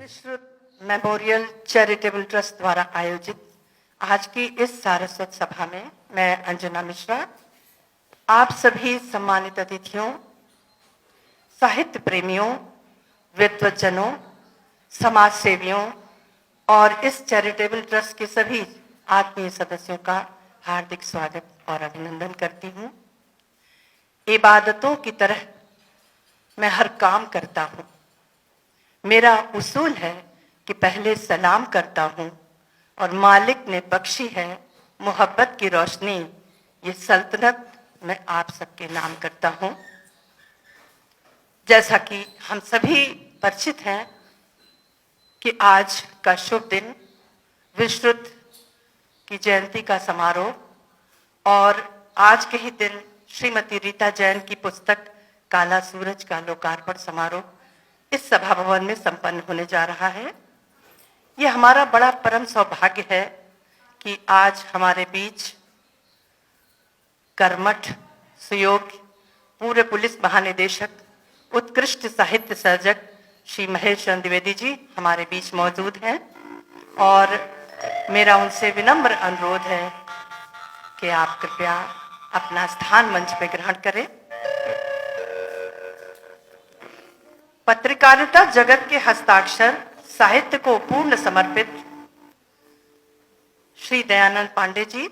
विश्रुत memorial charitable trust द्वारा आयोजित आज की इस सारस्वत सभा में मैं अंजना मिश्रा आप सभी सम्मानित अतिथियों, साहित्य प्रेमियों, विद्वज्जनों, समाज सेवियों और इस चैरिटेबल ट्रस्ट के सभी आत्मीय सदस्यों का हार्दिक स्वागत और अभिनंदन करती हूँ। इबादतों की तरह मैं हर काम करता हूँ। मेरा उसूल है कि पहले सलाम करता हूँ और मालिक ने बख्शी है मोहब्बत की रोशनी, ये सल्तनत मैं आप सबके नाम करता हूँ। जैसा कि हम सभी परिचित हैं कि आज का शुभ दिन विश्रुत की जयंती का समारोह और आज के ही दिन श्रीमती रीता जैन की पुस्तक काला सूरज का लोकार्पण समारोह इस सभा भवन में संपन्न होने जा रहा है। यह हमारा बड़ा परम सौभाग्य है कि आज हमारे बीच कर्मठ, सुयोग्य पूर्व पुलिस महानिदेशक, उत्कृष्ट साहित्य सर्जक श्री महेश चंद्र द्विवेदी जी हमारे बीच मौजूद हैं और मेरा उनसे विनम्र अनुरोध है कि आप कृपया अपना स्थान मंच पे ग्रहण करें। पत्रकारिता जगत के हस्ताक्षर साहित्य को पूर्ण समर्पित श्री दयानंद पांडे जी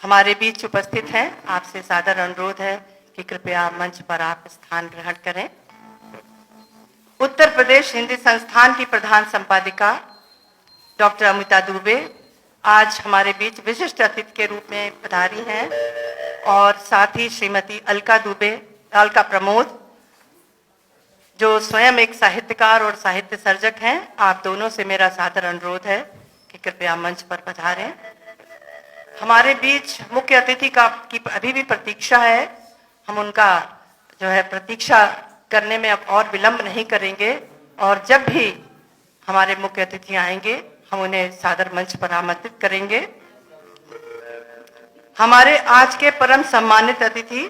हमारे बीच उपस्थित हैं। आपसे सादर अनुरोध है कि कृपया मंच पर आप स्थान ग्रहण करें। उत्तर प्रदेश हिंदी संस्थान की प्रधान संपादिका डॉक्टर अमिता दुबे आज हमारे बीच विशिष्ट अतिथि के रूप में पधारी हैं और साथ ही श्रीमती अलका प्रमोद जो स्वयं एक साहित्यकार और साहित्य सर्जक हैं। आप दोनों से मेरा सादर अनुरोध है कि कृपया मंच पर पधारें। हमारे बीच मुख्य अतिथि की अभी भी प्रतीक्षा है। हम उनका जो है प्रतीक्षा करने में अब और विलंब नहीं करेंगे और जब भी हमारे मुख्य अतिथि आएंगे हम उन्हें सादर मंच पर आमंत्रित करेंगे। हमारे आज के परम सम्मानित अतिथि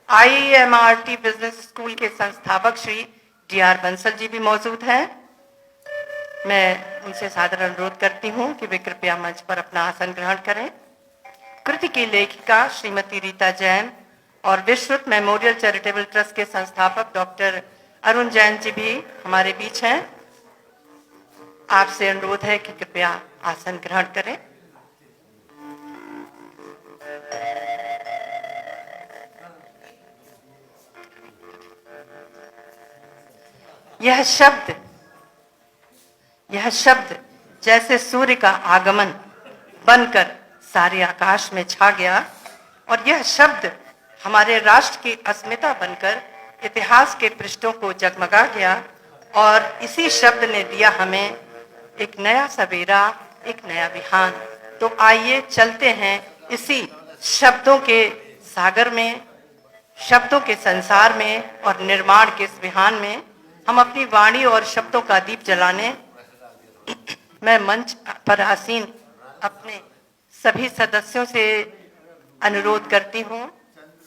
IEMRT बिजनेस स्कूल के संस्थापक श्री DR बंसल जी भी मौजूद हैं। मैं उनसे सादर अनुरोध करती हूं कि वे कृपया मंच पर अपना आसन ग्रहण करें। कृति की लेखिका श्रीमती रीता जैन और विश्रुत मेमोरियल चैरिटेबल ट्रस्ट के संस्थापक डॉक्टर अरुण जैन जी भी हमारे बीच हैं। आपसे अनुरोध है कि कृपया आसन ग्रहण करें। यह शब्द जैसे सूर्य का आगमन बनकर सारे आकाश में छा गया और यह शब्द हमारे राष्ट्र की अस्मिता बनकर इतिहास के पृष्ठों को जगमगा गया और इसी शब्द ने दिया हमें एक नया सवेरा, एक नया विहान। तो आइए चलते हैं इसी शब्दों के सागर में, शब्दों के संसार में और निर्माण के इस विहान में हम अपनी वाणी और शब्दों का दीप जलाने। मैं मंच पर आसीन अपने सभी सदस्यों से अनुरोध करती हूं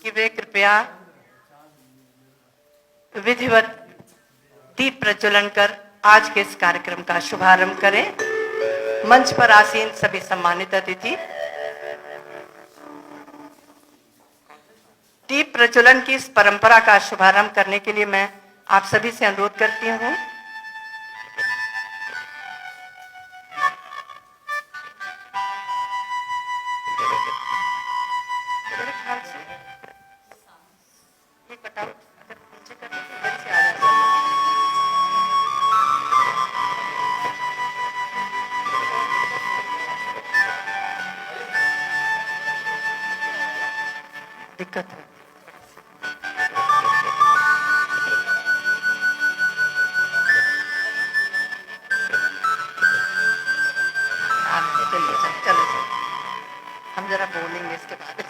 कि वे कृपया विधिवत दीप प्रज्वलन कर आज के इस कार्यक्रम का शुभारंभ करें। मंच पर आसीन सभी सम्मानित अतिथि दीप प्रज्वलन की इस परंपरा का शुभारंभ करने के लिए मैं आप सभी से अनुरोध करती हूँ। दिक्कत है। चलो हम जरा बोलेंगे इसके बाद।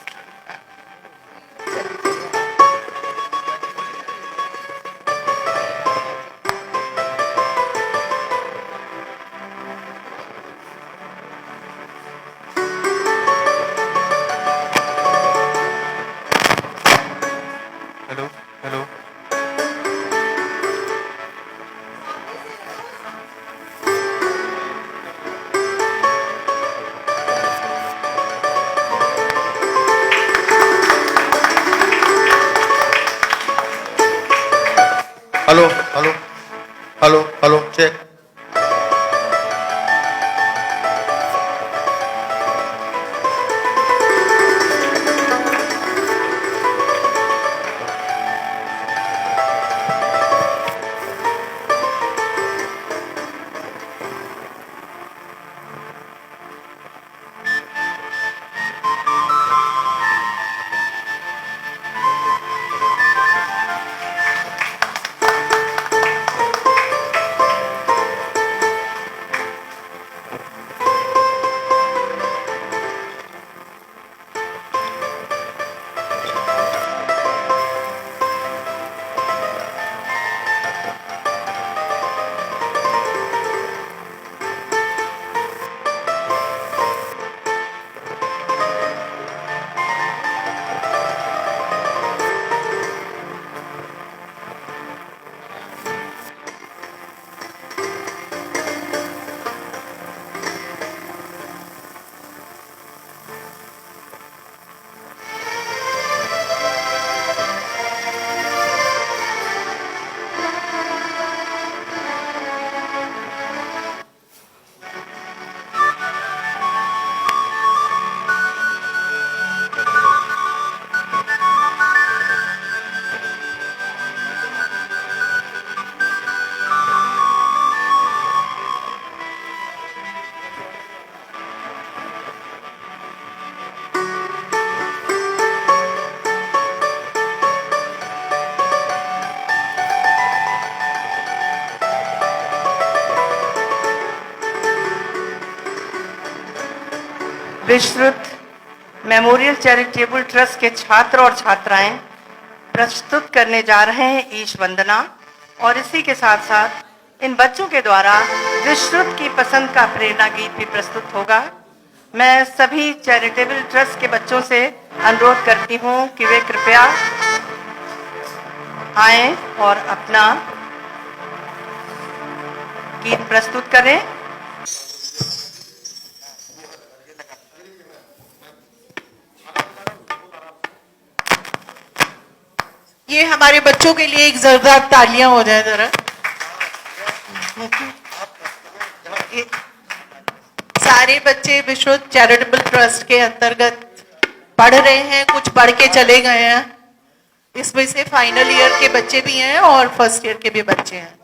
Hello hello hello hello hello hello check. विस्तृत मेमोरियल चैरिटेबल ट्रस्ट के छात्र और छात्राएं प्रस्तुत करने जा रहे हैं ईश वंदना, और इसी के साथ साथ इन बच्चों के द्वारा विस्तृत की पसंद का प्रेरणा गीत भी प्रस्तुत होगा। मैं सभी चैरिटेबल ट्रस्ट के बच्चों से अनुरोध करती हूं कि वे कृपया आएं और अपना गीत प्रस्तुत करें। ये हमारे बच्चों के लिए एक जोरदार तालियां हो जाए जरा। सारे बच्चे विश्व चैरिटेबल ट्रस्ट के अंतर्गत पढ़ रहे हैं, कुछ पढ़ के चले गए हैं। इसमें से फाइनल ईयर के बच्चे भी हैं और फर्स्ट ईयर के भी बच्चे हैं।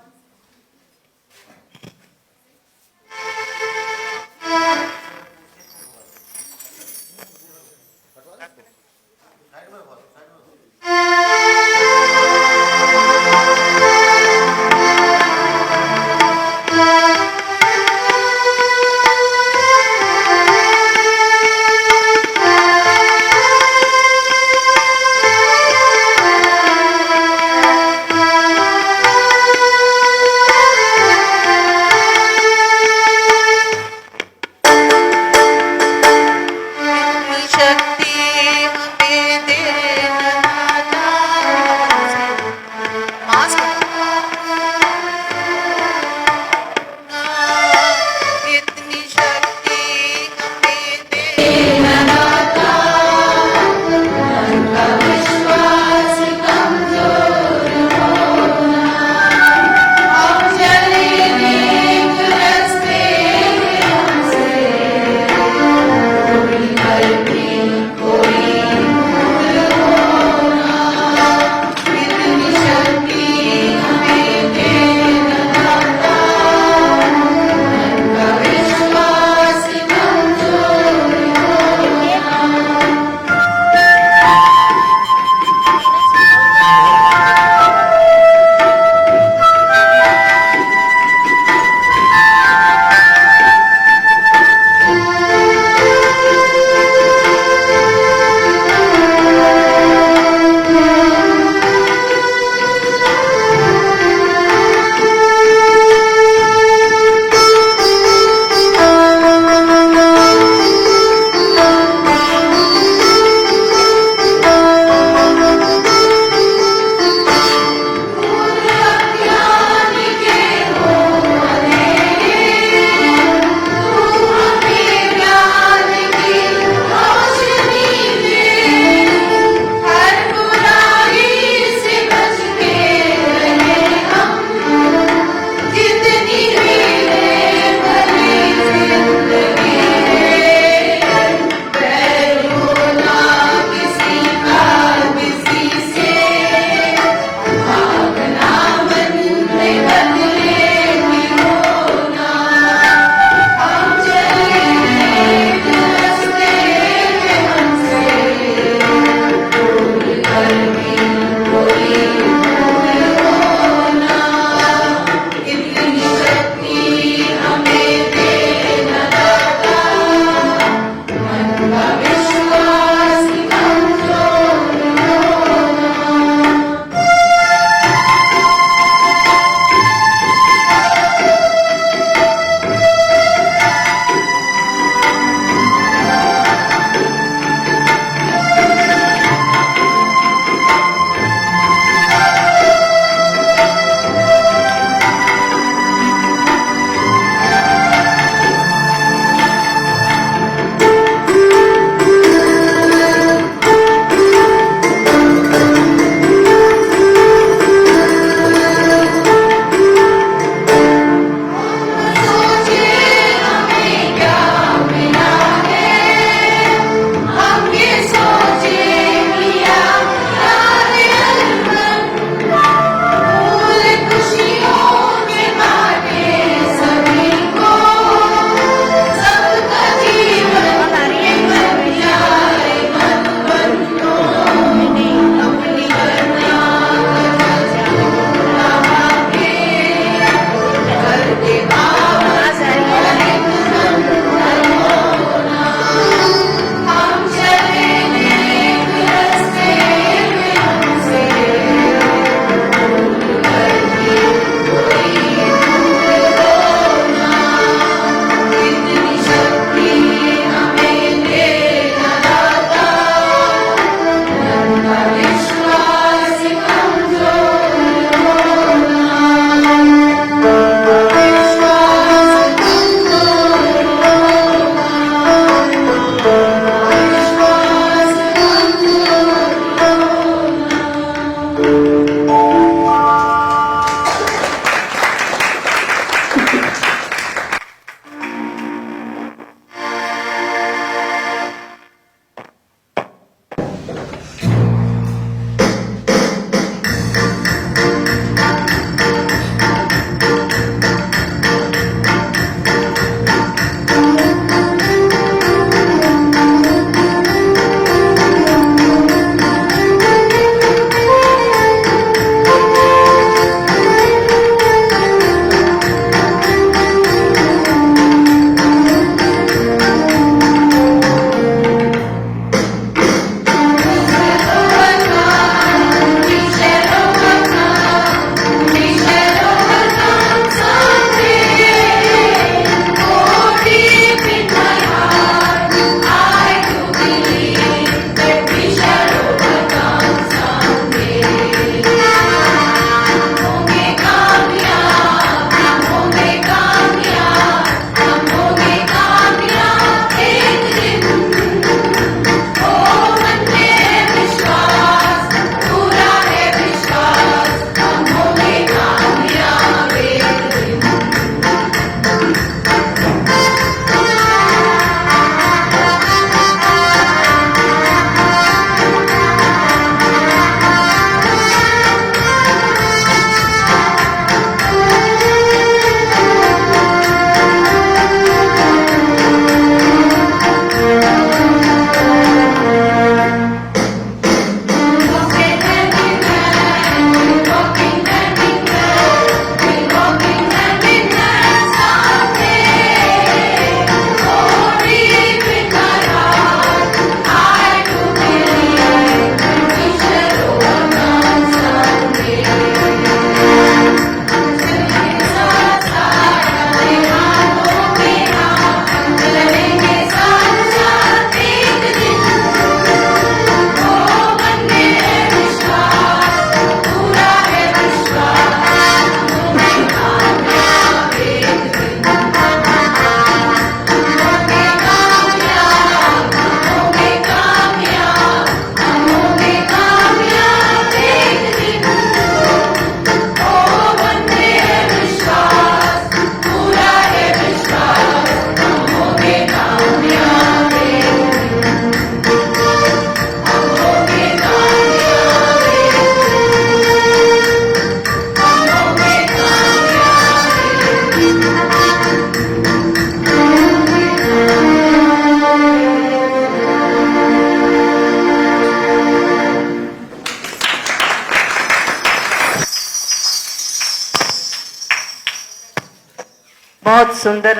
बहुत सुंदर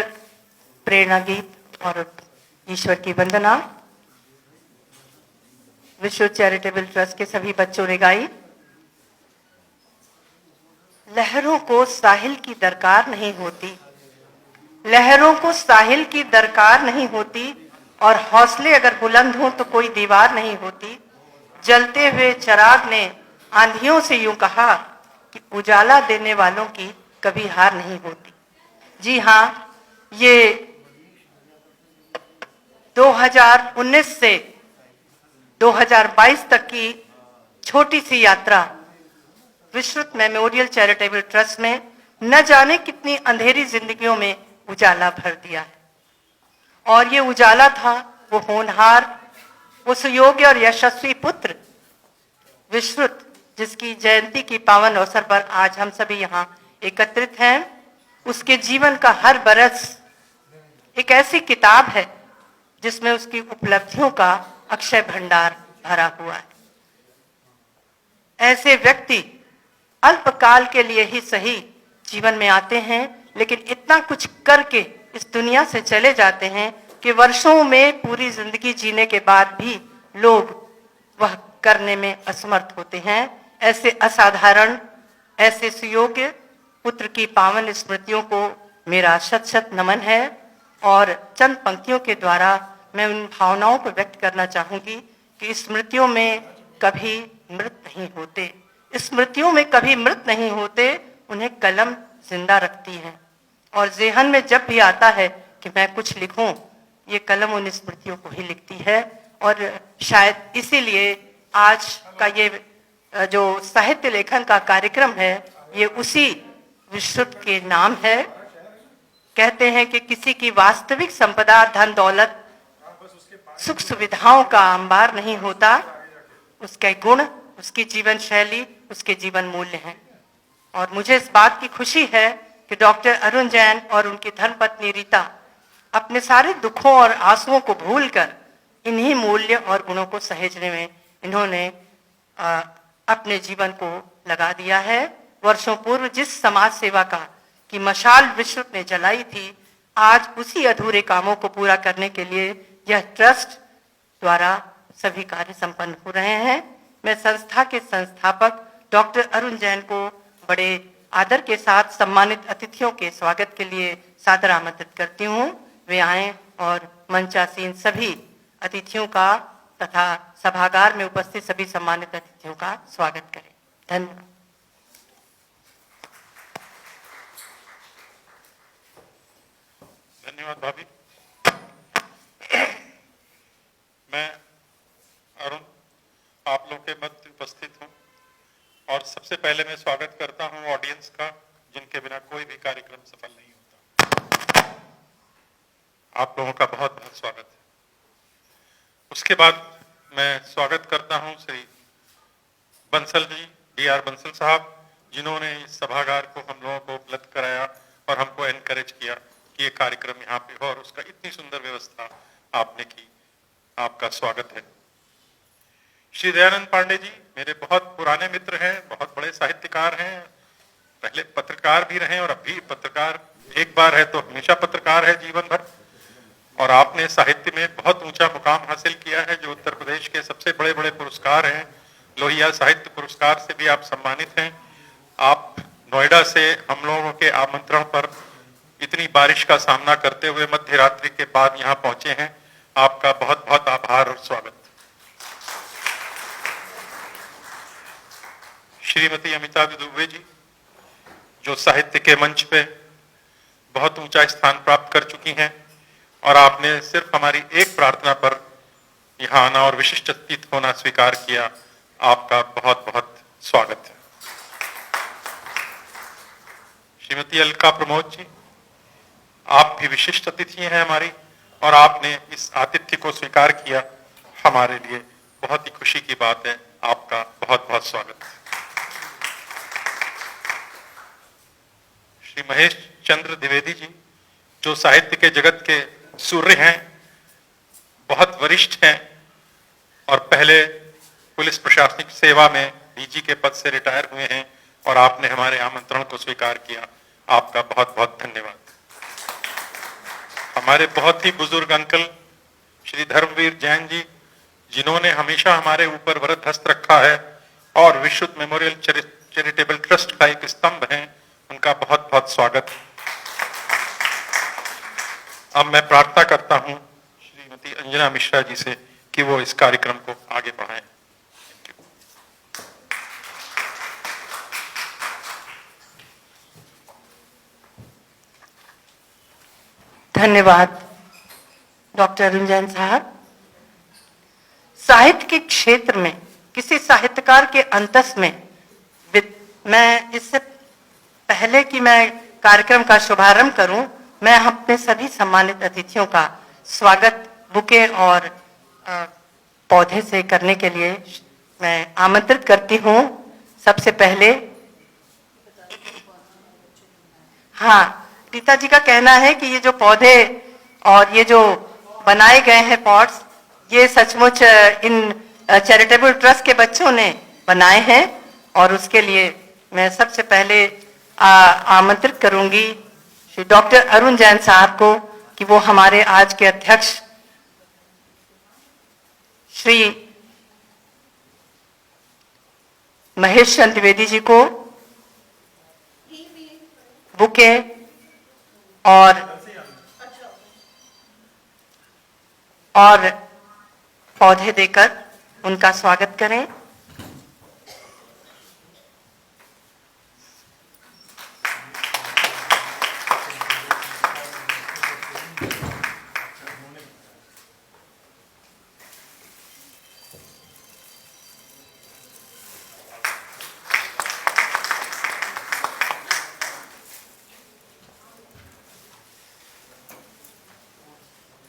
प्रेरणा गीत और ईश्वर की वंदना विश्व चैरिटेबल ट्रस्ट के सभी बच्चों ने गाई। लहरों को साहिल की दरकार नहीं होती, लहरों को साहिल की दरकार नहीं होती, और हौसले अगर बुलंद हों तो कोई दीवार नहीं होती। जलते हुए चिराग ने आंधियों से यूं कहा कि उजाला देने वालों की कभी हार नहीं होती। जी हाँ, ये 2019 से 2022 तक की छोटी सी यात्रा विश्रुत मेमोरियल चैरिटेबल ट्रस्ट ने न जाने कितनी अंधेरी जिंदगियों में उजाला भर दिया है। और ये उजाला था वो होनहार, वो सुयोग्य और यशस्वी पुत्र विश्रुत, जिसकी जयंती की पावन अवसर पर आज हम सभी यहाँ एकत्रित हैं। उसके जीवन का हर बरस एक ऐसी किताब है जिसमें उसकी उपलब्धियों का अक्षय भंडार भरा हुआ है। ऐसे व्यक्ति अल्पकाल के लिए ही सही जीवन में आते हैं, लेकिन इतना कुछ करके इस दुनिया से चले जाते हैं कि वर्षों में पूरी जिंदगी जीने के बाद भी लोग वह करने में असमर्थ होते हैं। ऐसे असाधारण, ऐसे सुयोग्य पुत्र की पावन स्मृतियों को मेरा शत शत नमन है। और चंद पंक्तियों के द्वारा मैं उन भावनाओं को व्यक्त करना चाहूंगी कि स्मृतियों में कभी मृत नहीं होते, स्मृतियों में कभी मृत नहीं होते, उन्हें कलम जिंदा रखती है। और जेहन में जब भी आता है कि मैं कुछ लिखूं, ये कलम उन स्मृतियों को ही लिखती है। और शायद इसीलिए आज का ये जो साहित्य लेखन का कार्यक्रम है, ये उसी विश्रुत के नाम है। कहते हैं कि किसी की वास्तविक संपदा धन दौलत सुख सुविधाओं का अंबार नहीं होता, उसके गुण, उसकी जीवन शैली, उसके जीवन मूल्य हैं। और मुझे इस बात की खुशी है कि डॉक्टर अरुण जैन और उनकी धर्मपत्नी रीता अपने सारे दुखों और आंसुओं को भूलकर इन्हीं मूल्य और गुणों को सहेजने में इन्होंने अपने जीवन को लगा दिया है। वर्षों पूर्व जिस समाज सेवा का की मशाल विश्रुत ने जलाई थी, आज उसी अधूरे कामों को पूरा करने के लिए यह ट्रस्ट द्वारा सभी कार्य संपन्न हो रहे हैं। मैं संस्था के संस्थापक डॉक्टर अरुण जैन को बड़े आदर के साथ सम्मानित अतिथियों के स्वागत के लिए सादर आमंत्रित करती हूँ। वे आएं और मंचासीन सभी अतिथियों का तथा सभागार में उपस्थित सभी सम्मानित अतिथियों का स्वागत करें। धन्यवाद। धन्यवाद भाभी। मैं अरुण आप लोग के मध्य उपस्थित हूं और सबसे पहले मैं स्वागत करता हूं ऑडियंस का, जिनके बिना कोई भी कार्यक्रम सफल नहीं होता। आप लोगों का बहुत बहुत स्वागत है। उसके बाद मैं स्वागत करता हूं श्री बंसल जी, D.R. बंसल साहब, जिन्होंने इस सभागार को हम लोगों को उपलब्ध कराया और हमको एनकरेज किया कि ये कार्यक्रम यहाँ पे हो, और उसका इतनी सुंदर व्यवस्था आपने की। आपका स्वागत है। श्री दयानंद पांडे जी मेरे बहुत पुराने मित्र हैं, बहुत बड़े साहित्यकार हैं, पहले पत्रकार भी रहे और अब भी पत्रकार एक बार है तो हमेशा पत्रकार है जीवन भर। और आपने साहित्य में बहुत ऊंचा मुकाम हासिल किया है, जो उत्तर प्रदेश के सबसे बड़े बड़े पुरस्कार हैं। लोहिया साहित्य पुरस्कार से भी आप सम्मानित हैं। आप नोएडा से हम लोगों के आमंत्रण पर इतनी बारिश का सामना करते हुए मध्य रात्रि के बाद यहाँ पहुंचे हैं। आपका बहुत बहुत आभार और स्वागत। श्रीमती अमिता दुबे जी, जो साहित्य के मंच पे बहुत ऊंचा स्थान प्राप्त कर चुकी हैं, और आपने सिर्फ हमारी एक प्रार्थना पर यहाँ आना और विशिष्ट अतिथि होना स्वीकार किया। आपका बहुत बहुत स्वागत है। श्रीमती अलका प्रमोद जी, आप भी विशिष्ट अतिथि हैं हमारी, और आपने इस आतिथ्य को स्वीकार किया, हमारे लिए बहुत ही खुशी की बात है। आपका बहुत बहुत स्वागत है। श्री महेश चंद्र द्विवेदी जी, जो साहित्य के जगत के सूर्य हैं, बहुत वरिष्ठ हैं और पहले पुलिस प्रशासनिक सेवा में डीजी के पद से रिटायर हुए हैं, और आपने हमारे आमंत्रण को स्वीकार किया। आपका बहुत बहुत धन्यवाद। हमारे बहुत ही बुजुर्ग अंकल श्री धर्मवीर जैन जी, जिन्होंने हमेशा हमारे ऊपर वरद हस्त रखा है और विशुद्ध मेमोरियल चैरिटेबल ट्रस्ट का एक स्तंभ है, उनका बहुत बहुत स्वागत। अब मैं प्रार्थना करता हूं श्रीमती अंजना मिश्रा जी से कि वो इस कार्यक्रम को आगे बढ़ाएं। धन्यवाद डॉक्टर अरुण जैन साहब। साहित्य के क्षेत्र में किसी साहित्यकार के अंतस में मैं इससे पहले कि मैं कार्यक्रम का शुभारंभ करूं, मैं अपने सभी सम्मानित अतिथियों का स्वागत बुके और पौधे से करने के लिए मैं आमंत्रित करती हूं। सबसे पहले हाँ, रीता जी का कहना है कि ये जो पौधे और ये जो बनाए गए हैं पॉट्स, ये सचमुच इन चैरिटेबल ट्रस्ट के बच्चों ने बनाए हैं और उसके लिए मैं सबसे पहले आमंत्रित करूंगी श्री डॉक्टर अरुण जैन साहब को कि वो हमारे आज के अध्यक्ष श्री महेश चंद्र द्विवेदी जी को बुके और पौधे देकर उनका स्वागत करें।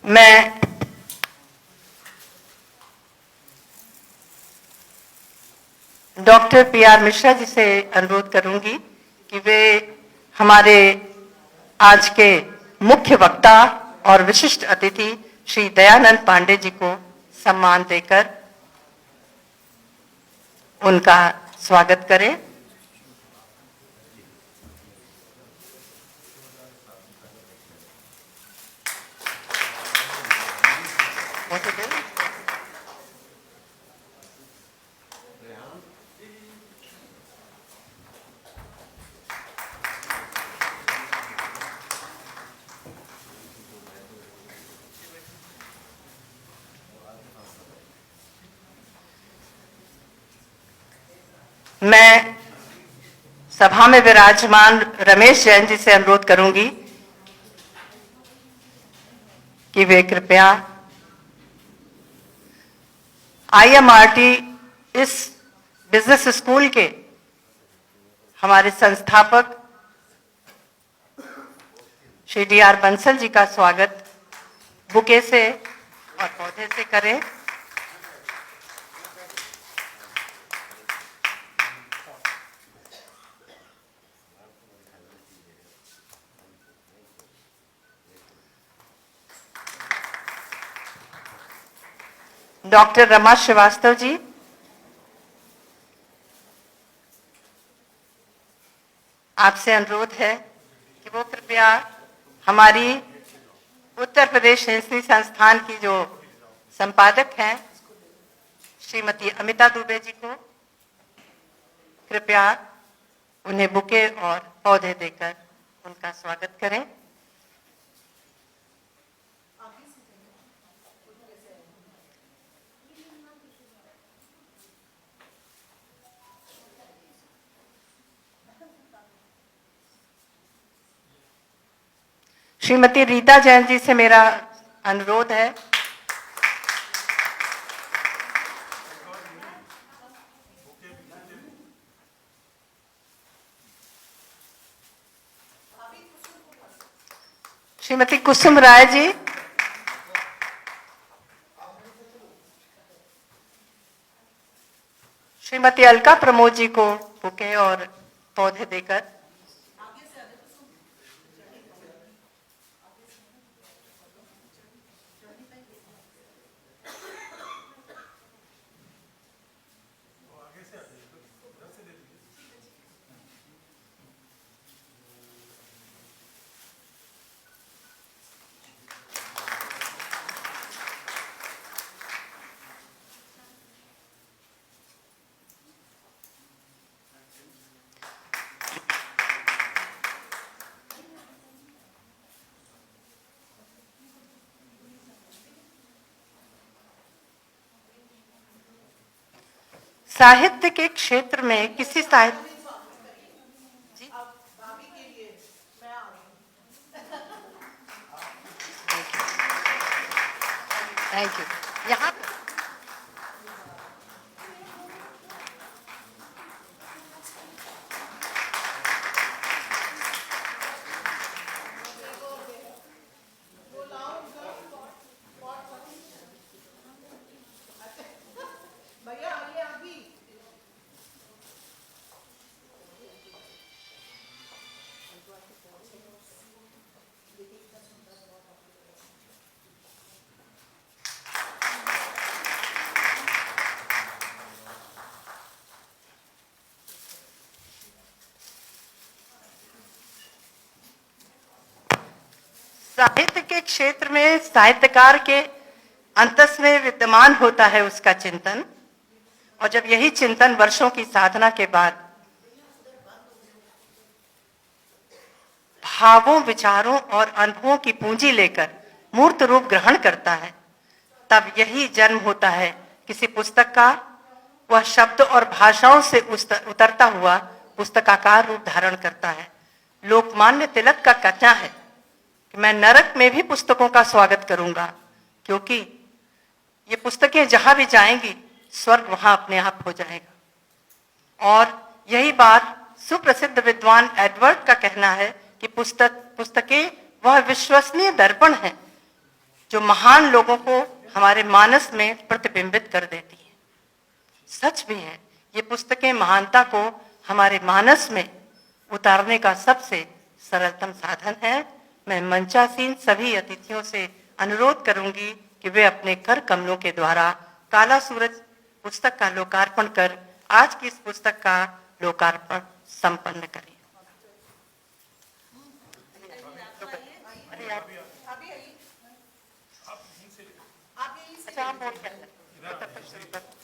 मैं डॉक्टर पी.आर. मिश्रा जी से अनुरोध करूंगी कि वे हमारे आज के मुख्य वक्ता और विशिष्ट अतिथि श्री दयानंद पांडे जी को सम्मान देकर उनका स्वागत करें। मैं सभा में विराजमान रमेश जैन जी से अनुरोध करूंगी कि वे कृपया आईएमआरटी इस बिजनेस स्कूल के हमारे संस्थापक श्री डी.आर. बंसल जी का स्वागत बुके से और पौधे से करें। डॉक्टर रमा श्रीवास्तव जी, आपसे अनुरोध है कि वो कृपया हमारी उत्तर प्रदेश हिंदी संस्थान की जो संपादक हैं श्रीमती अमिता दुबे जी को कृपया उन्हें बुके और पौधे देकर उनका स्वागत करें। श्रीमती रीता जैन जी से मेरा अनुरोध है श्रीमती कुसुम राय जी, श्रीमती अलका प्रमोद जी को बुके और पौधे देकर साहित्य के क्षेत्र में किसी साहित्य थैंक यू। यहाँ साहित्य के क्षेत्र में साहित्यकार के अंतस में विद्यमान होता है उसका चिंतन, और जब यही चिंतन वर्षों की साधना के बाद भावों, विचारों और अनुभवों की पूंजी लेकर मूर्त रूप ग्रहण करता है, तब यही जन्म होता है किसी पुस्तक का। वह शब्द और भाषाओं से उतरता हुआ पुस्तकाकार रूप धारण करता है। लोकमान्य तिलक का कहना है कि मैं नरक में भी पुस्तकों का स्वागत करूंगा, क्योंकि ये पुस्तकें जहां भी जाएंगी स्वर्ग वहां अपने आप हो जाएगा। और यही बात सुप्रसिद्ध विद्वान एडवर्ड का कहना है कि पुस्तकें वह विश्वसनीय दर्पण है जो महान लोगों को हमारे मानस में प्रतिबिंबित कर देती है। सच भी है, ये पुस्तकें महानता को हमारे मानस में उतारने का सबसे सरलतम साधन है। मैं मंचासीन सभी अतिथियों से अनुरोध करूंगी कि वे अपने कर कमलों के द्वारा काला सूरज पुस्तक का लोकार्पण कर आज की इस पुस्तक का लोकार्पण संपन्न करें। अच्छा, आप बोल के अंदर। तब तक शुरू कर।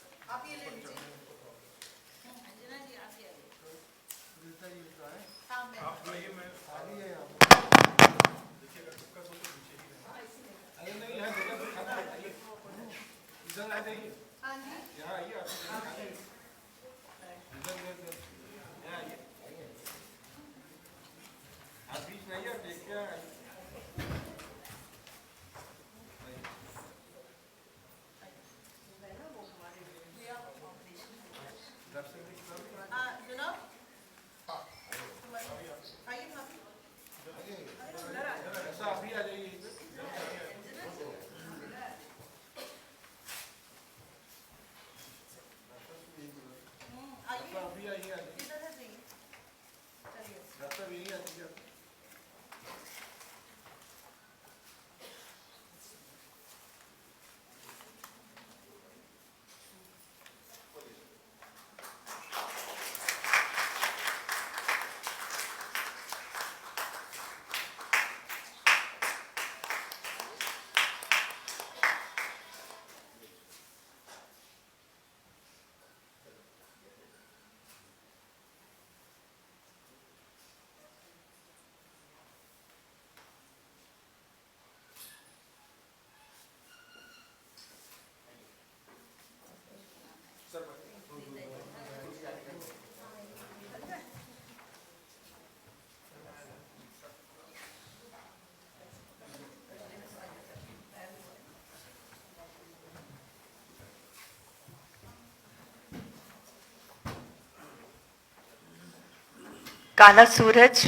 काला सूरज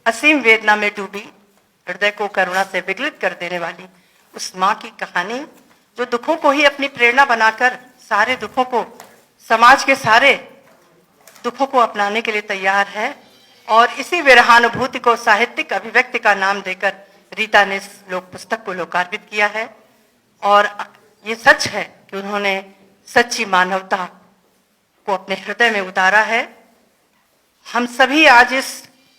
असीम वेदना में डूबी हृदय को करुणा से विगलित कर देने वाली उस माँ की कहानी जो दुखों को ही अपनी प्रेरणा बनाकर सारे दुखों को, समाज के सारे दुखों को अपनाने के लिए तैयार है। और इसी विरहानुभूति को साहित्यिक अभिव्यक्ति का नाम देकर रीता ने इस लोक पुस्तक को लोकार्पित किया है। और ये सच है कि उन्होंने सच्ची मानवता को अपने हृदय में उतारा है। हम सभी आज इस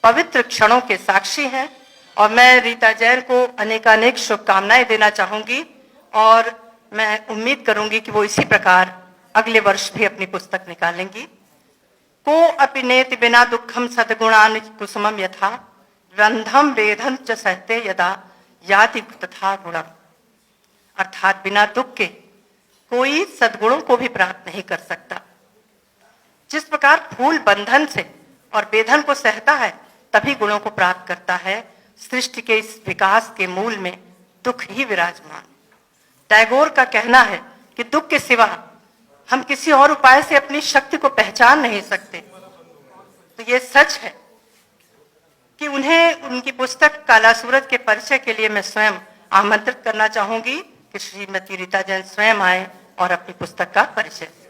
पवित्र क्षणों के साक्षी हैं और मैं रीता जैन को अनेकानेक शुभकामनाएं देना चाहूंगी और मैं उम्मीद करूंगी कि वो इसी प्रकार अगले वर्ष भी अपनी पुस्तक निकालेंगी। को अपि नेति बिना दुखम सद्गुणान कुसुमम यथा रंधम वेदन च सहते यदा याति तथा गुणम, अर्थात बिना दुख के कोई सद्गुणों को भी प्राप्त नहीं कर सकता। जिस प्रकार फूल बंधन से और बेधन को सहता है तभी गुणों को प्राप्त करता है, सृष्टि के इस विकास के मूल में दुख ही विराजमान। टैगोर का कहना है कि दुख के सिवा हम किसी और उपाय से अपनी शक्ति को पहचान नहीं सकते। तो ये सच है कि उन्हें उनकी पुस्तक काला सूरज के परिचय के लिए मैं स्वयं आमंत्रित करना चाहूंगी कि श्रीमती रीता जैन स्वयं आए और अपनी पुस्तक का परिचय दें।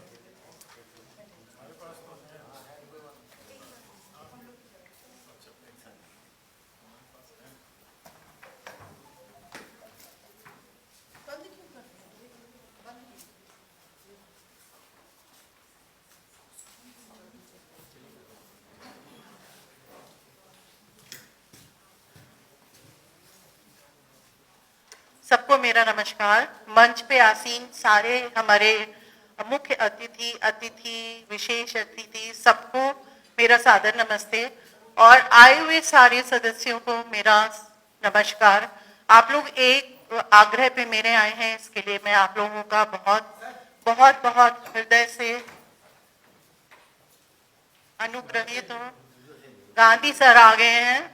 सबको मेरा नमस्कार। मंच पे आसीन सारे हमारे मुख्य अतिथि, विशेष अतिथि, सबको मेरा सादर नमस्ते और आए हुए सारे सदस्यों को मेरा नमस्कार। आप लोग एक आग्रह पे मेरे आए हैं, इसके लिए मैं आप लोगों का बहुत बहुत बहुत हृदय से अनुग्रहित हूँ। गांधी सर आ गए हैं।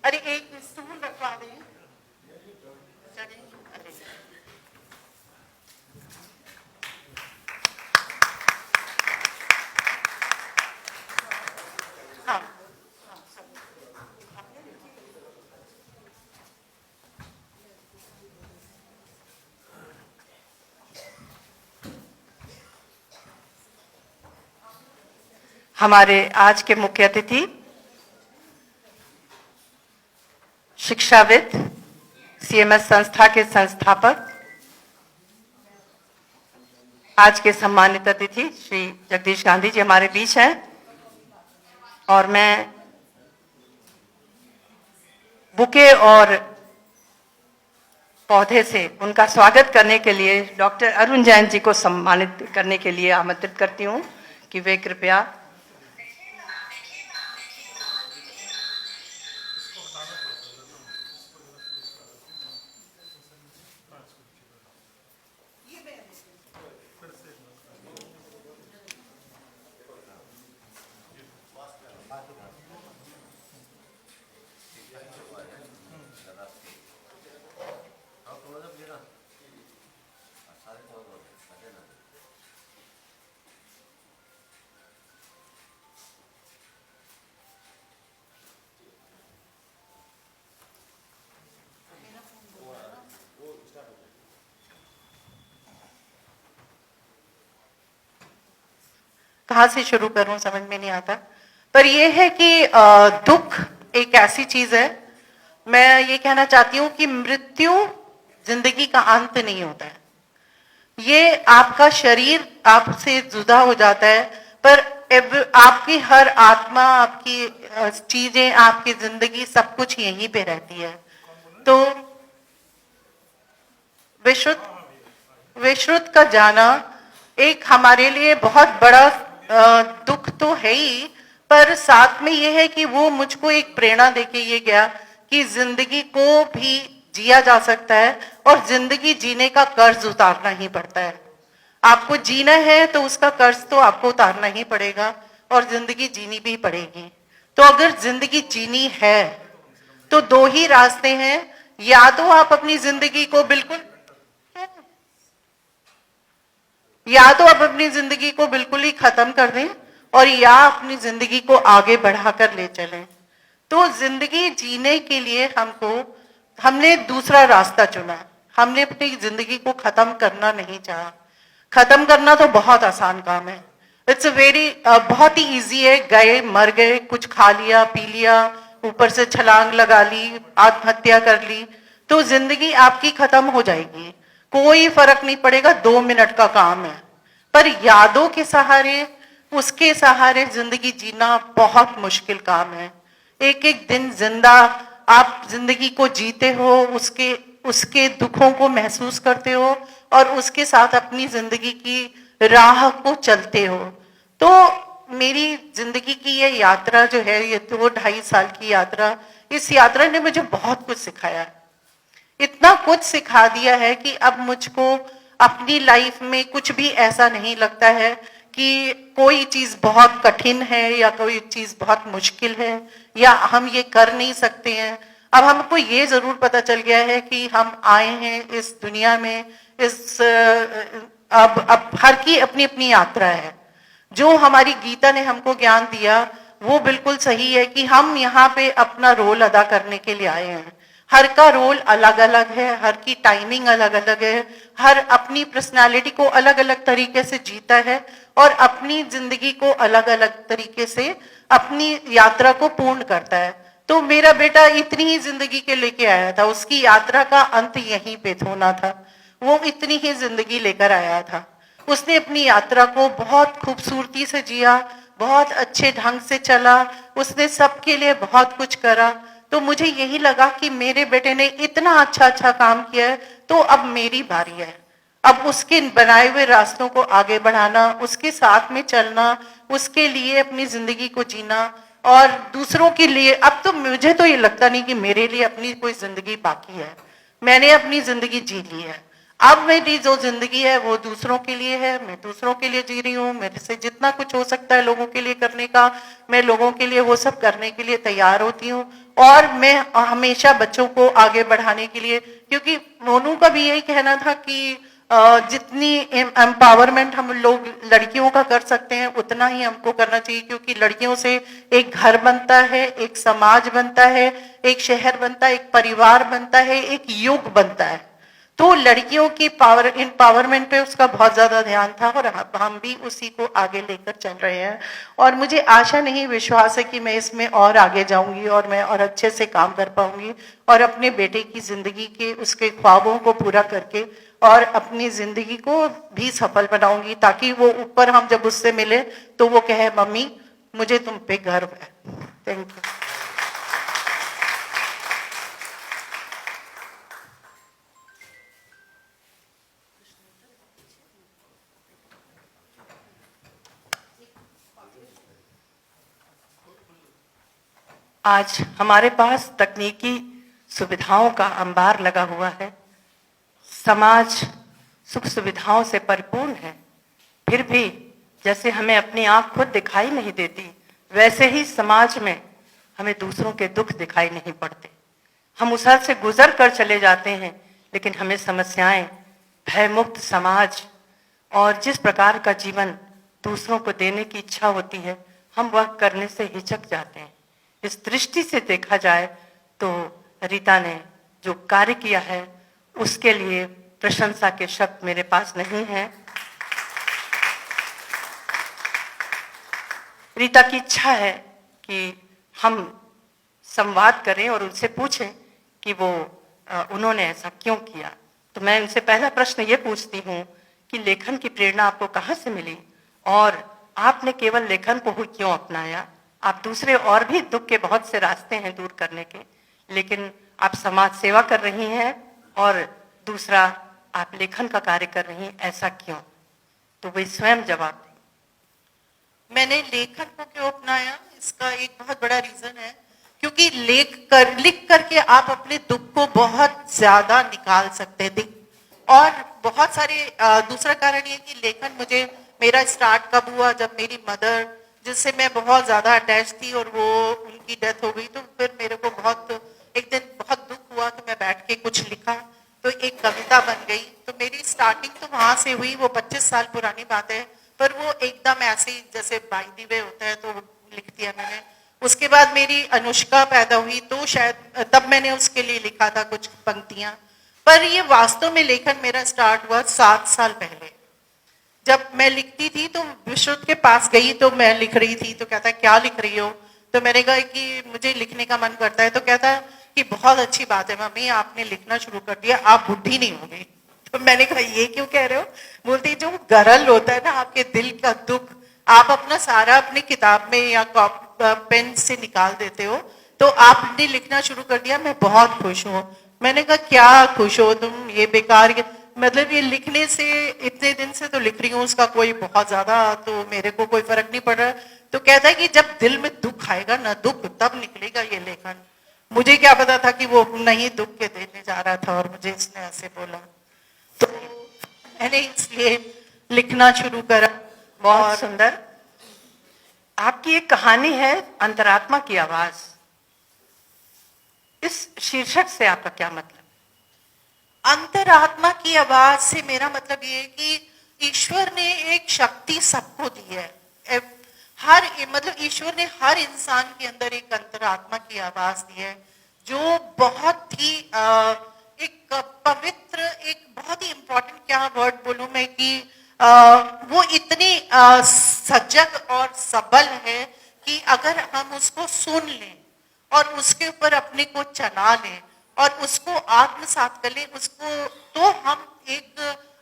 अरे एक स्टूल रखवा दें। चलिए, अरे हाँ, हमारे आज के मुख्य अतिथि शिक्षाविद, सीएमएस संस्था के संस्थापक, आज के सम्मानित अतिथि श्री जगदीश गांधी जी हमारे बीच हैं और मैं बुके और पौधे से उनका स्वागत करने के लिए डॉक्टर अरुण जैन जी को सम्मानित करने के लिए आमंत्रित करती हूं कि वे कृपया कहाँ से शुरू करूं समझ में नहीं आता। पर यह है कि दुख एक ऐसी चीज है, मैं ये कहना चाहती हूँ कि मृत्यु जिंदगी का अंत नहीं होता है। ये आपका शरीर आपसे जुदा हो जाता है, पर आपकी हर आत्मा, आपकी चीजें, आपकी जिंदगी सब कुछ यहीं पे रहती है। तो विश्रुत का जाना एक हमारे लिए बहुत बड़ा दुख तो है ही, पर साथ में ये है कि वो मुझको एक प्रेरणा देके ये गया कि जिंदगी को भी जिया जा सकता है और जिंदगी जीने का कर्ज उतारना ही पड़ता है। आपको जीना है तो उसका कर्ज तो आपको उतारना ही पड़ेगा और जिंदगी जीनी भी पड़ेगी। तो अगर जिंदगी जीनी है तो दो ही रास्ते हैं, या तो आप अपनी जिंदगी को बिल्कुल ही खत्म कर दें और या अपनी जिंदगी को आगे बढ़ाकर ले चलें। तो जिंदगी जीने के लिए हमने दूसरा रास्ता चुना। हमने अपनी जिंदगी को खत्म करना नहीं चाहा। खत्म करना तो बहुत आसान काम है, इट्स बहुत ही इजी है। गए, मर गए, कुछ खा लिया, पी लिया, ऊपर से छलांग लगा ली, आत्महत्या कर ली, तो जिंदगी आपकी खत्म हो जाएगी, कोई फर्क नहीं पड़ेगा, 2 मिनट का काम है। पर यादों के सहारे, उसके सहारे जिंदगी जीना बहुत मुश्किल काम है। एक एक दिन जिंदा आप जिंदगी को जीते हो, उसके दुखों को महसूस करते हो और उसके साथ अपनी जिंदगी की राह को चलते हो। तो मेरी जिंदगी की ये यात्रा जो है, ये 2-2.5 साल की यात्रा, इस यात्रा ने मुझे बहुत कुछ सिखाया है। इतना कुछ सिखा दिया है कि अब मुझको अपनी लाइफ में कुछ भी ऐसा नहीं लगता है कि कोई चीज बहुत कठिन है या कोई चीज बहुत मुश्किल है या हम ये कर नहीं सकते हैं। अब हमको ये जरूर पता चल गया है कि हम आए हैं इस दुनिया में, अब हर की अपनी अपनी यात्रा है। जो हमारी गीता ने हमको ज्ञान दिया वो बिल्कुल सही है कि हम यहाँ पे अपना रोल अदा करने के लिए आए हैं। हर का रोल अलग अलग है, हर की टाइमिंग अलग अलग है, हर अपनी पर्सनालिटी को अलग अलग तरीके से जीता है और अपनी जिंदगी को अलग अलग तरीके से अपनी यात्रा को पूर्ण करता है। तो मेरा बेटा इतनी ही जिंदगी के लेके आया था, उसकी यात्रा का अंत यहीं पे होना था। वो इतनी ही जिंदगी लेकर आया था। उसने अपनी यात्रा को बहुत खूबसूरती से जिया, बहुत अच्छे ढंग से चला, उसने सबके लिए बहुत कुछ करा। तो मुझे यही लगा कि मेरे बेटे ने इतना अच्छा अच्छा काम किया है, तो अब मेरी बारी है। अब उसके बनाए हुए रास्तों को आगे बढ़ाना, उसके साथ में चलना, उसके लिए अपनी जिंदगी को जीना और दूसरों के लिए। अब तो मुझे तो ये लगता नहीं कि मेरे लिए अपनी कोई जिंदगी बाकी है। मैंने अपनी जिंदगी जी ली है। अब मेरी जो जिंदगी है वो दूसरों के लिए है, मैं दूसरों के लिए जी रही हूँ। मेरे से जितना कुछ हो सकता है लोगों के लिए करने का, मैं लोगों के लिए वो सब करने के लिए तैयार होती हूँ। और मैं हमेशा बच्चों को आगे बढ़ाने के लिए, क्योंकि मोनू का भी यही कहना था कि जितनी एम्पावरमेंट हम लोग लड़कियों का कर सकते हैं उतना ही हमको करना चाहिए, क्योंकि लड़कियों से एक घर बनता है, एक समाज बनता है, एक शहर बनता है, एक परिवार बनता है, एक युग बनता है। तो लड़कियों की एम्पावरमेंट पे उसका बहुत ज्यादा ध्यान था और हम भी उसी को आगे लेकर चल रहे हैं। और मुझे आशा नहीं, विश्वास है कि मैं इसमें और आगे जाऊंगी और मैं और अच्छे से काम कर पाऊंगी और अपने बेटे की जिंदगी के उसके ख्वाबों को पूरा करके और अपनी जिंदगी को भी सफल बनाऊंगी, ताकि वो ऊपर हम जब उससे मिले तो वो कहे मम्मी मुझे तुम पे गर्व है। Thank you. आज हमारे पास तकनीकी सुविधाओं का अंबार लगा हुआ है, समाज सुख सुविधाओं से परिपूर्ण है, फिर भी जैसे हमें अपनी आंख खुद दिखाई नहीं देती, वैसे ही समाज में हमें दूसरों के दुख दिखाई नहीं पड़ते। हम उस हद से गुजर कर चले जाते हैं, लेकिन हमें समस्याएं, भयमुक्त समाज और जिस प्रकार का जीवन दूसरों को देने की इच्छा होती है, हम वह करने से हिचक जाते हैं। इस दृष्टि से देखा जाए तो रीता ने जो कार्य किया है उसके लिए प्रशंसा के शब्द मेरे पास नहीं है। रीता की इच्छा है कि हम संवाद करें और उनसे पूछें कि वो उन्होंने ऐसा क्यों किया। तो मैं उनसे पहला प्रश्न ये पूछती हूँ कि लेखन की प्रेरणा आपको कहाँ से मिली और आपने केवल लेखन को ही क्यों अपनाया। आप दूसरे और भी दुख के बहुत से रास्ते हैं दूर करने के, लेकिन आप समाज सेवा कर रही हैं और दूसरा आप लेखन का कार्य कर रही हैं, ऐसा क्यों? तो वे स्वयं जवाब दें। मैंने लेखन को क्यों अपनाया, इसका एक बहुत बड़ा रीजन है, क्योंकि लिख करके आप अपने दुख को बहुत ज्यादा निकाल सकते हैं। और बहुत सारे दूसरा कारण ये कि लेखन मुझे मेरा स्टार्ट कब हुआ, जब मेरी मदर जिससे मैं बहुत ज्यादा अटैच थी और वो उनकी डेथ हो गई, तो फिर मेरे को एक दिन बहुत दुख हुआ। तो मैं बैठ के कुछ लिखा तो एक कविता बन गई। तो मेरी स्टार्टिंग तो वहां से हुई, वो 25 साल पुरानी बात है, पर वो एकदम ऐसे ही जैसे बाय द वे होता है तो लिख दिया मैंने। उसके बाद मेरी अनुष्का पैदा हुई, तो शायद तब मैंने उसके लिए लिखा था कुछ पंक्तियां। पर ये वास्तव में लेखन मेरा स्टार्ट हुआ 7 साल पहले। जब मैं लिखती थी तो विश्रुत के पास गई, तो मैं लिख रही थी, तो कहता है क्या लिख रही हो। तो मैंने कहा कि मुझे लिखने का मन करता है। तो कहता है कि बहुत अच्छी बात है मम्मी, आपने लिखना शुरू कर दिया, आप बुढ़ी नहीं हो गई। तो मैंने कहा ये क्यों कह रहे हो। बोलती जो गरल होता है ना आपके दिल का दुख, आप अपना सारा अपनी किताब में या पेन से निकाल देते हो, तो आपने लिखना शुरू कर दिया, मैं बहुत खुश हूँ। मैंने कहा क्या खुश हो तुम, ये बेकार, मतलब ये लिखने से इतने दिन से तो लिख रही हूँ, उसका कोई बहुत ज्यादा तो मेरे को कोई फर्क नहीं पड़ रहा। तो कहता है कि जब दिल में दुख आएगा ना, दुख तब निकलेगा ये लेखन। मुझे क्या पता था कि वो नहीं दुख के देने जा रहा था और मुझे इसने ऐसे बोला, तो मैंने इसलिए लिखना शुरू करा। बहुत सुंदर। आपकी एक कहानी है अंतरात्मा की आवाज। इस शीर्षक से आपका क्या मतलब? अंतरात्मा की आवाज से मेरा मतलब ये है कि ईश्वर ने एक शक्ति सबको दी है। मतलब ईश्वर ने हर इंसान के अंदर एक अंतरात्मा की आवाज दी है, जो बहुत ही एक पवित्र, एक बहुत ही इंपॉर्टेंट, क्या वर्ड बोलूं मैं, कि वो इतनी सजग और सबल है कि अगर हम उसको सुन लें और उसके ऊपर अपने को चला लें और उसको आत्मसात कर लें उसको, तो हम एक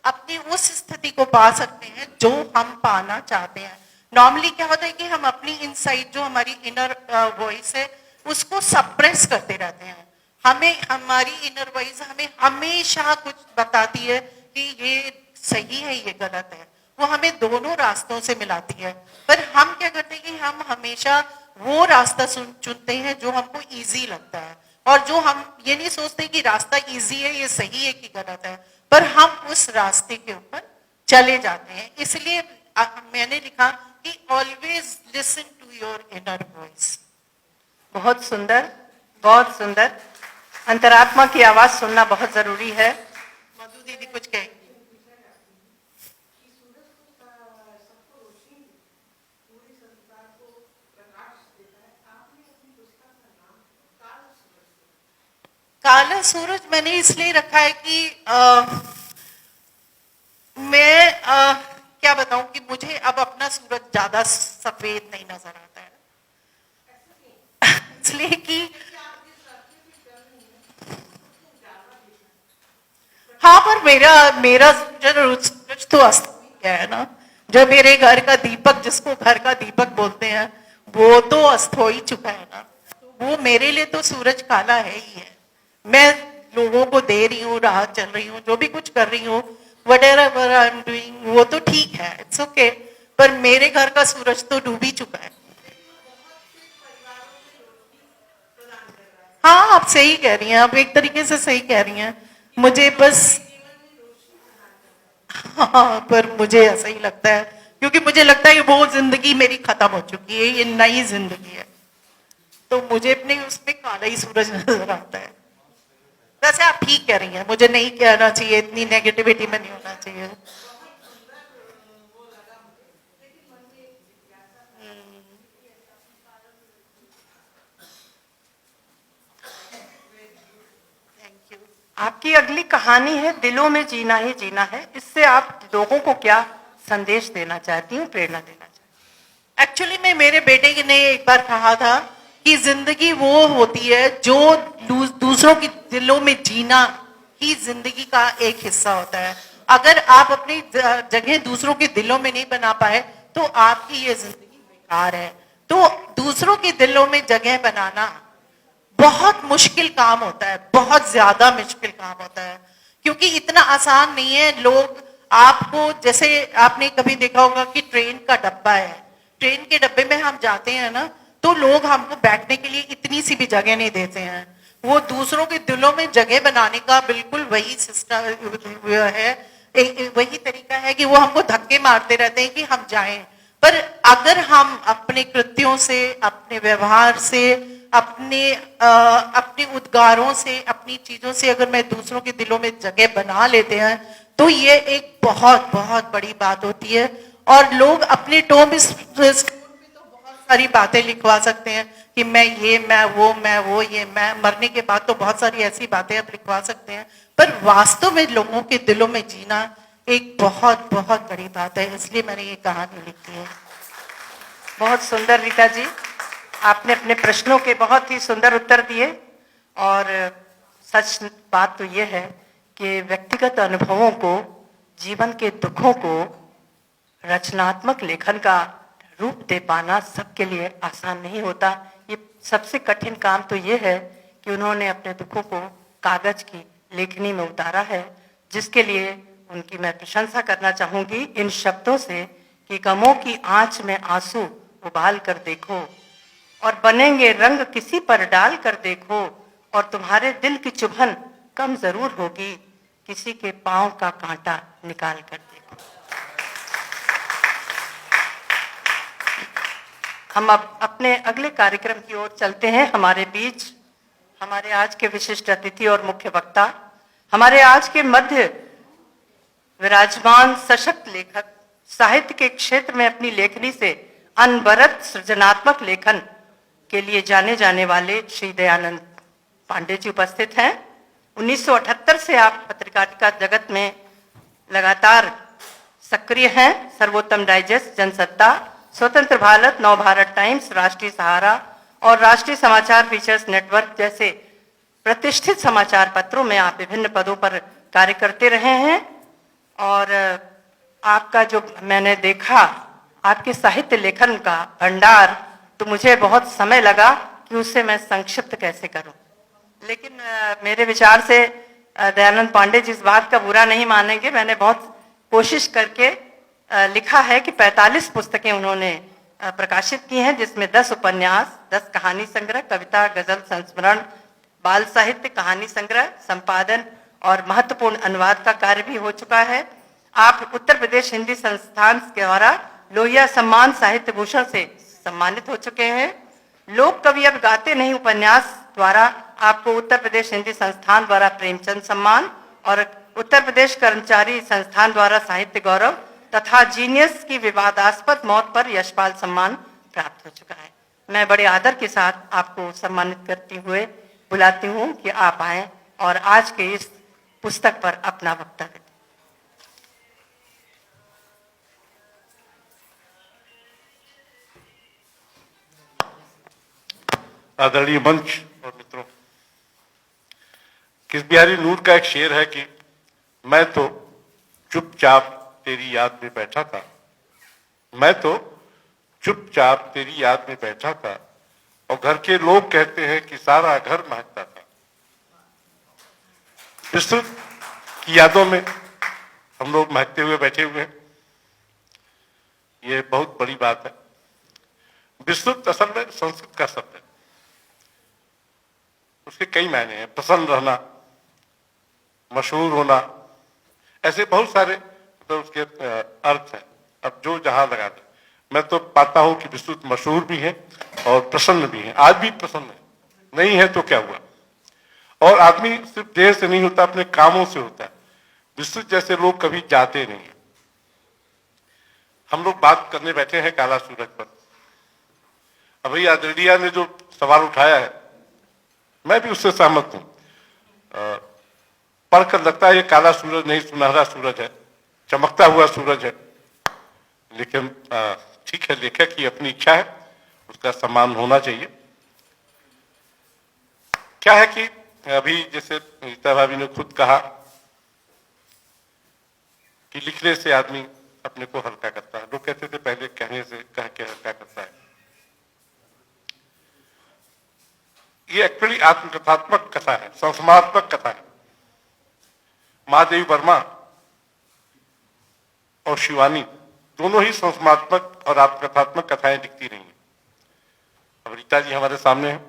अपनी उस स्थिति को पा सकते हैं जो हम पाना चाहते हैं। नॉर्मली क्या होता है कि हम अपनी इनसाइड, जो हमारी इनर वॉइस है, उसको सप्रेस करते रहते हैं। हमें हमारी इनर वॉइस हमें हमेशा कुछ बताती है कि ये सही है, ये गलत है। वो हमें दोनों रास्तों से मिलाती है, पर हम क्या करते हैं कि हम हमेशा वो रास्ता चुनते हैं जो हमको इजी लगता है, और जो हम ये नहीं सोचते कि रास्ता इजी है, ये सही है कि गलत है, पर हम उस रास्ते के ऊपर चले जाते हैं। इसलिए मैंने लिखा कि always listen to your inner voice. बहुत सुंदर, बहुत सुंदर। अंतरात्मा की आवाज सुनना बहुत जरूरी है। मधु दीदी कुछ कहेंगी? काला सूरज मैंने इसलिए रखा है कि मैं क्या बताऊं कि मुझे अब अपना सूरज ज्यादा सफेद नहीं नजर आता है, इसलिए कि हाँ, पर मेरा सूरज तो अस्त गया है ना। जो मेरे घर का दीपक, जिसको घर का दीपक बोलते हैं, वो तो अस्त हो ही चुका है ना। वो मेरे लिए तो सूरज काला है ही है। मैं लोगों को दे रही हूँ, राह चल रही हूँ, जो भी कुछ कर रही हूँ, whatever I am doing, वो तो ठीक है, इट्स ओके, पर मेरे घर का सूरज तो डूब ही चुका है। हाँ, आप सही कह रही हैं, आप एक तरीके से सही कह रही हैं। मुझे बस हाँ, पर मुझे ऐसा ही लगता है, क्योंकि मुझे लगता है कि वो जिंदगी मेरी खत्म हो चुकी है, ये नई जिंदगी है, तो मुझे अपने उसमें काला ही सूरज नजर आता है। वैसे आप ठीक कह रही हैं, मुझे नहीं कहना चाहिए, इतनी नेगेटिविटी में नहीं होना चाहिए। Thank you. आपकी अगली कहानी है दिलों में जीना ही जीना है। इससे आप लोगों को क्या संदेश देना चाहती हूँ, प्रेरणा देना चाहती हूँ? एक्चुअली में मेरे बेटे ने एक बार कहा था कि जिंदगी वो होती है जो दूसरों के दिलों में जीना ही जिंदगी का एक हिस्सा होता है। अगर आप अपनी जगह दूसरों के दिलों में नहीं बना पाए तो आपकी ये जिंदगी बेकार है। तो दूसरों के दिलों में जगह बनाना बहुत मुश्किल काम होता है, बहुत ज्यादा मुश्किल काम होता है, क्योंकि इतना आसान नहीं है। लोग आपको, जैसे आपने कभी देखा होगा कि ट्रेन का डब्बा है, ट्रेन के डब्बे में हम जाते हैं ना, तो लोग हमको बैठने के लिए इतनी सी भी जगह नहीं देते हैं। वो दूसरों के दिलों में जगह बनाने का बिल्कुल वही सिस्टम है, वही तरीका है कि वो हमको धक्के मारते रहते हैं कि हम जाएं। पर अगर हम अपने कृत्यों से, अपने व्यवहार से, अपने उद्गारों से, अपनी चीजों से अगर मैं दूसरों के दिलों में जगह बना लेते हैं तो ये एक बहुत बहुत बड़ी बात होती है। और लोग अपने टोम सारी बातें लिखवा सकते हैं कि मैं ये, मैं वो, ये मैं, मरने के बाद तो बहुत सारी ऐसी बातें आप लिखवा सकते हैं, पर वास्तव में लोगों के दिलों में जीना एक बहुत बहुत बड़ी बात है। इसलिए मैंने ये कहानी लिखी है। बहुत सुंदर रीता जी, आपने अपने प्रश्नों के बहुत ही सुंदर उत्तर दिए। और सच बात तो ये है कि व्यक्तिगत अनुभवों को, जीवन के दुखों को रचनात्मक लेखन का रूप दे पाना सबके लिए आसान नहीं होता। ये सबसे कठिन काम तो ये है कि उन्होंने अपने दुखों को कागज की लेखनी में उतारा है, जिसके लिए उनकी मैं प्रशंसा करना चाहूंगी इन शब्दों से कि गमों की आंच में आंसू उबाल कर देखो और बनेंगे रंग किसी पर डाल कर देखो और तुम्हारे दिल की चुभन कम जरूर होगी किसी के पांव का कांटा निकाल कर देखो। हम अब अपने अगले कार्यक्रम की ओर चलते हैं। हमारे बीच हमारे आज के विशिष्ट अतिथि और मुख्य वक्ता, हमारे आज के मध्य विराजमान सशक्त लेखक, साहित्य के क्षेत्र में अपनी लेखनी से अनवरत सृजनात्मक लेखन के लिए जाने जाने वाले श्री दयानंद पांडे जी उपस्थित हैं। 1978 से आप पत्रकारिता जगत में लगातार सक्रिय हैं। सर्वोत्तम डाइजेस्ट, जनसत्ता, स्वतंत्र भारत, नव भारत टाइम्स, राष्ट्रीय सहारा और राष्ट्रीय समाचार फीचर्स नेटवर्क जैसे प्रतिष्ठित समाचार पत्रों में आप विभिन्न पदों पर कार्य करते रहे हैं। और आपका जो मैंने देखा आपके साहित्य लेखन का भंडार, तो मुझे बहुत समय लगा कि उसे मैं संक्षिप्त कैसे करूं। लेकिन मेरे विचार से दयानंद पांडे जी इस बात का बुरा नहीं मानेंगे। मैंने बहुत कोशिश करके लिखा है कि 45 पुस्तकें उन्होंने प्रकाशित की हैं, जिसमें 10 उपन्यास, 10 कहानी संग्रह, कविता, गजल, संस्मरण, बाल साहित्य, कहानी संग्रह, संपादन और महत्वपूर्ण अनुवाद का कार्य भी हो चुका है। आप उत्तर प्रदेश हिंदी संस्थान के द्वारा लोहिया सम्मान साहित्य भूषण से सम्मानित हो चुके हैं। लोक कवि अब गाते नहीं उपन्यास द्वारा आपको उत्तर प्रदेश हिंदी संस्थान द्वारा प्रेमचंद सम्मान और उत्तर प्रदेश कर्मचारी संस्थान द्वारा साहित्य गौरव तथा जीनियस की विवादास्पद मौत पर यशपाल सम्मान प्राप्त हो चुका है। मैं बड़े आदर के साथ आपको सम्मानित करते हुए बुलाती हूँ कि आप आएं और आज के इस पुस्तक पर अपना वक्तव्य दें। आदरणीय मंच और मित्रों, किस बिहारी नूर का एक शेर है कि मैं तो चुपचाप तेरी याद में बैठा था, मैं तो चुपचाप तेरी याद में बैठा था और घर के लोग कहते हैं कि सारा घर महकता था। विस्तृत की यादों में हम लोग महकते हुए बैठे हुए हैं, ये बहुत बड़ी बात है। विस्तृत असल में संस्कृत का शब्द है, उसके कई मायने हैं। प्रसन्न रहना, मशहूर होना, ऐसे बहुत सारे तो उसके अर्थ हैं। अब जो जहां लगा दे, मैं तो पाता हूं कि विस्तृत मशहूर भी है और प्रसन्न भी है। आज भी प्रसन्न है, नहीं है तो क्या हुआ। और आदमी सिर्फ देह से नहीं होता, अपने कामों से होता है। विस्तृत जैसे लोग कभी जाते नहीं है। हम लोग बात करने बैठे हैं काला सूरज पर। अभी आदरणीय ने जो सवाल उठाया है, मैं भी उससे सहमत हूं। पढ़कर लगता है ये काला सूरज नहीं, सुनहरा सूरज है, चमकता हुआ सूरज है। लेकिन ठीक है, लेखक की अपनी इच्छा है, उसका सम्मान होना चाहिए। क्या है कि अभी जैसे रीता भाभी ने खुद कहा कि लिखने से आदमी अपने को हल्का करता है। लोग कहते थे पहले कहने से कह के हल्का करता है। ये एक्चुअली आत्मकथात्मक कथा है, संस्मरणात्मक कथा है। महादेवी वर्मा और शिवानी दोनों ही संस्मरणात्मक और आत्मकथात्मक कथाएं लिखती रही हैं। अब रीता जी हमारे सामने हैं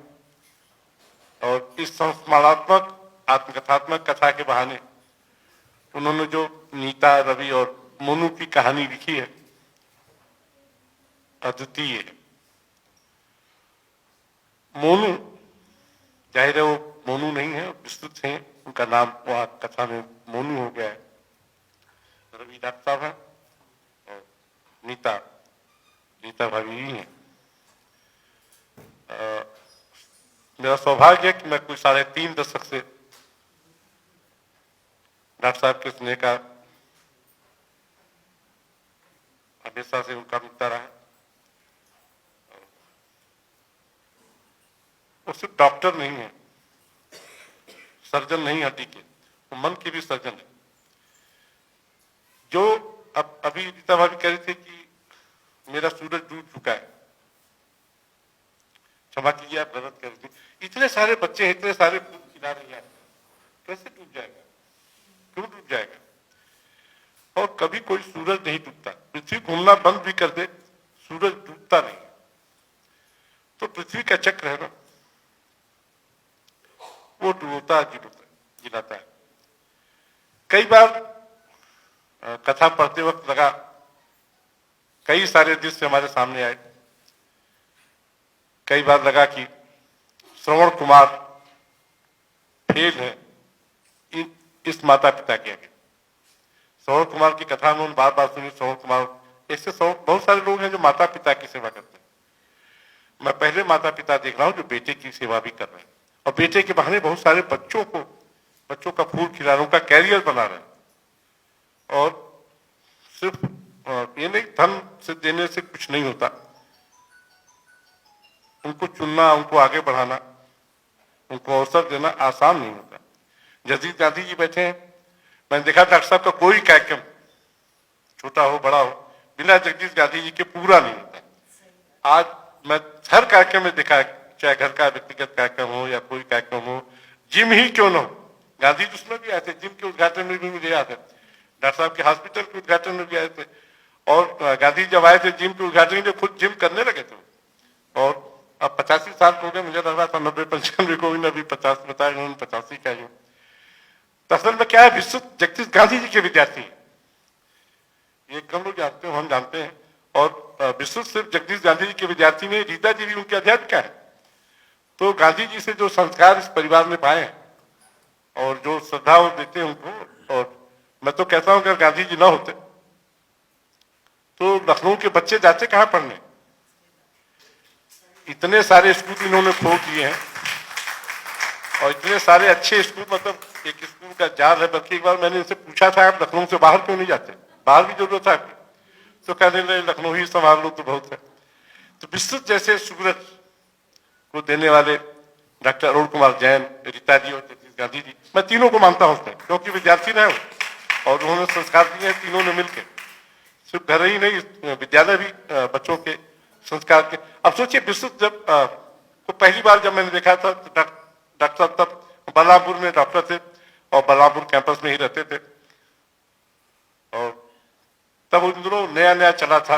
और इस संस्मरणात्मक आत्मकथात्मक कथा के बहाने उन्होंने जो नीता, रवि और मोनू की कहानी लिखी है, अद्वितीय है। मोनू, जाहिर है वो मोनू नहीं है, विस्तृत है, उनका नाम वहां कथा में मोनू हो गया है। रवि डॉक्टर साहब है और नीता भाभी ही है। मेरा सौभाग्य है कि मैं कोई 3.5 दशक से डॉक्टर साहब के स्नेह का हमेशा से उनका मिलता रहा है। वो सिर्फ डॉक्टर नहीं है, सर्जन नहीं हड्डी के, वो मन के भी सर्जन है। जो अब अभी रीता भाभी कह रही थी कि मेरा सूरज डूब चुका है, क्षमा कीजिए आप गलत कह रही थी। इतने सारे बच्चे हैं, इतने सारे फूल खिला रही है, कैसे डूब जाएगा, क्यों डूब जाएगा। और कभी कोई सूरज नहीं डूबता। पृथ्वी घूमना बंद भी कर दे, सूरज डूबता नहीं। तो पृथ्वी का चक्र है ना, वो डुबोता जिलाता है। कई बार कथा पढ़ते वक्त लगा, कई सारे दृश्य हमारे सामने आए। कई बार लगा कि श्रवण कुमार फेल है इस माता पिता के आगे। श्रवण कुमार की कथा में बार बार सुनी, श्रवण कुमार ऐसे बहुत सारे लोग हैं जो माता पिता की सेवा करते हैं। मैं पहले माता पिता देख रहा हूं जो बेटे की सेवा भी कर रहे हैं, और बेटे के बहाने बहुत सारे बच्चों का फूल खिला रहे हैं, उनका कैरियर बना रहे हैं। और सिर्फ ये नहीं, धन से देने से कुछ नहीं होता, उनको चुनना, उनको आगे बढ़ाना, उनको अवसर देना आसान नहीं होता। जगदीश गांधी जी बैठे हैं, मैंने देखा डॉक्टर साहब का कोई कार्यक्रम छोटा हो बड़ा हो बिना जगदीश गांधी जी के पूरा नहीं होता। आज मैं हर कार्यक्रम में देखा, चाहे घर का व्यक्तिगत कार्यक्रम हो या कोई कार्यक्रम हो, जिम ही क्यों न हो, गांधी जी उसमें भी आए थे, जिम के उद्घाटन में भी मुझे याद है, डॉक्टर साहब के हॉस्पिटल के उद्घाटन में भी आए थे। और गांधी जब आए थे जिम के उद्घाटन में खुद जिम करने लगे थे। और अब 85 साल हो गए, मुझे लग रहा था 90-95 को, अभी 50 बताया उन्होंने, 85 का ही। असल में क्या है, विस्तृत जगदीश गांधी जी के विद्यार्थी हैं, ये कम लोग जानते हो, हम जानते हैं। और विस्तृत सिर्फ जगदीश गांधी जी के विद्यार्थी में रीता जी भी उनके अध्यात्मिका है। तो गांधी जी से जो संस्कार इस परिवार ने पाए और जो श्रद्धा वो देते हैं उनको, और मैं तो कहता हूं अगर गांधी जी ना होते तो लखनऊ के बच्चे जाते कहां पढ़ने। इतने सारे स्कूल इन्होंने खोल दिए हैं, और इतने सारे अच्छे स्कूल, मतलब एक स्कूल का जाल है। बल्कि एक बार मैंने इनसे पूछा था, आप लखनऊ से बाहर क्यों नहीं जाते, बाहर भी जरूरत है आपकी, तो कहने लगे लखनऊ ही संभाल लो तो बहुत है। तो विस्तृत जैसे सूरज को देने वाले डॉक्टर अरुण कुमार जैन, रीता जी और जगदीश गांधी जी, मैं तीनों को मानता हूं उसमें, क्योंकि विद्यार्थी रहे वो और उन्होंने संस्कार दिए हैं तीनों ने मिलकर। सिर्फ घर ही नहीं, विद्यालय भी बच्चों के संस्कार के। अब सोचिए, विस्तृत जब तो पहली बार जब मैंने देखा था, डॉक्टर साहब तब बलरामपुर में डॉक्टर थे और बलरामपुर कैंपस में ही रहते थे। और तब उन दिनों नया नया चला था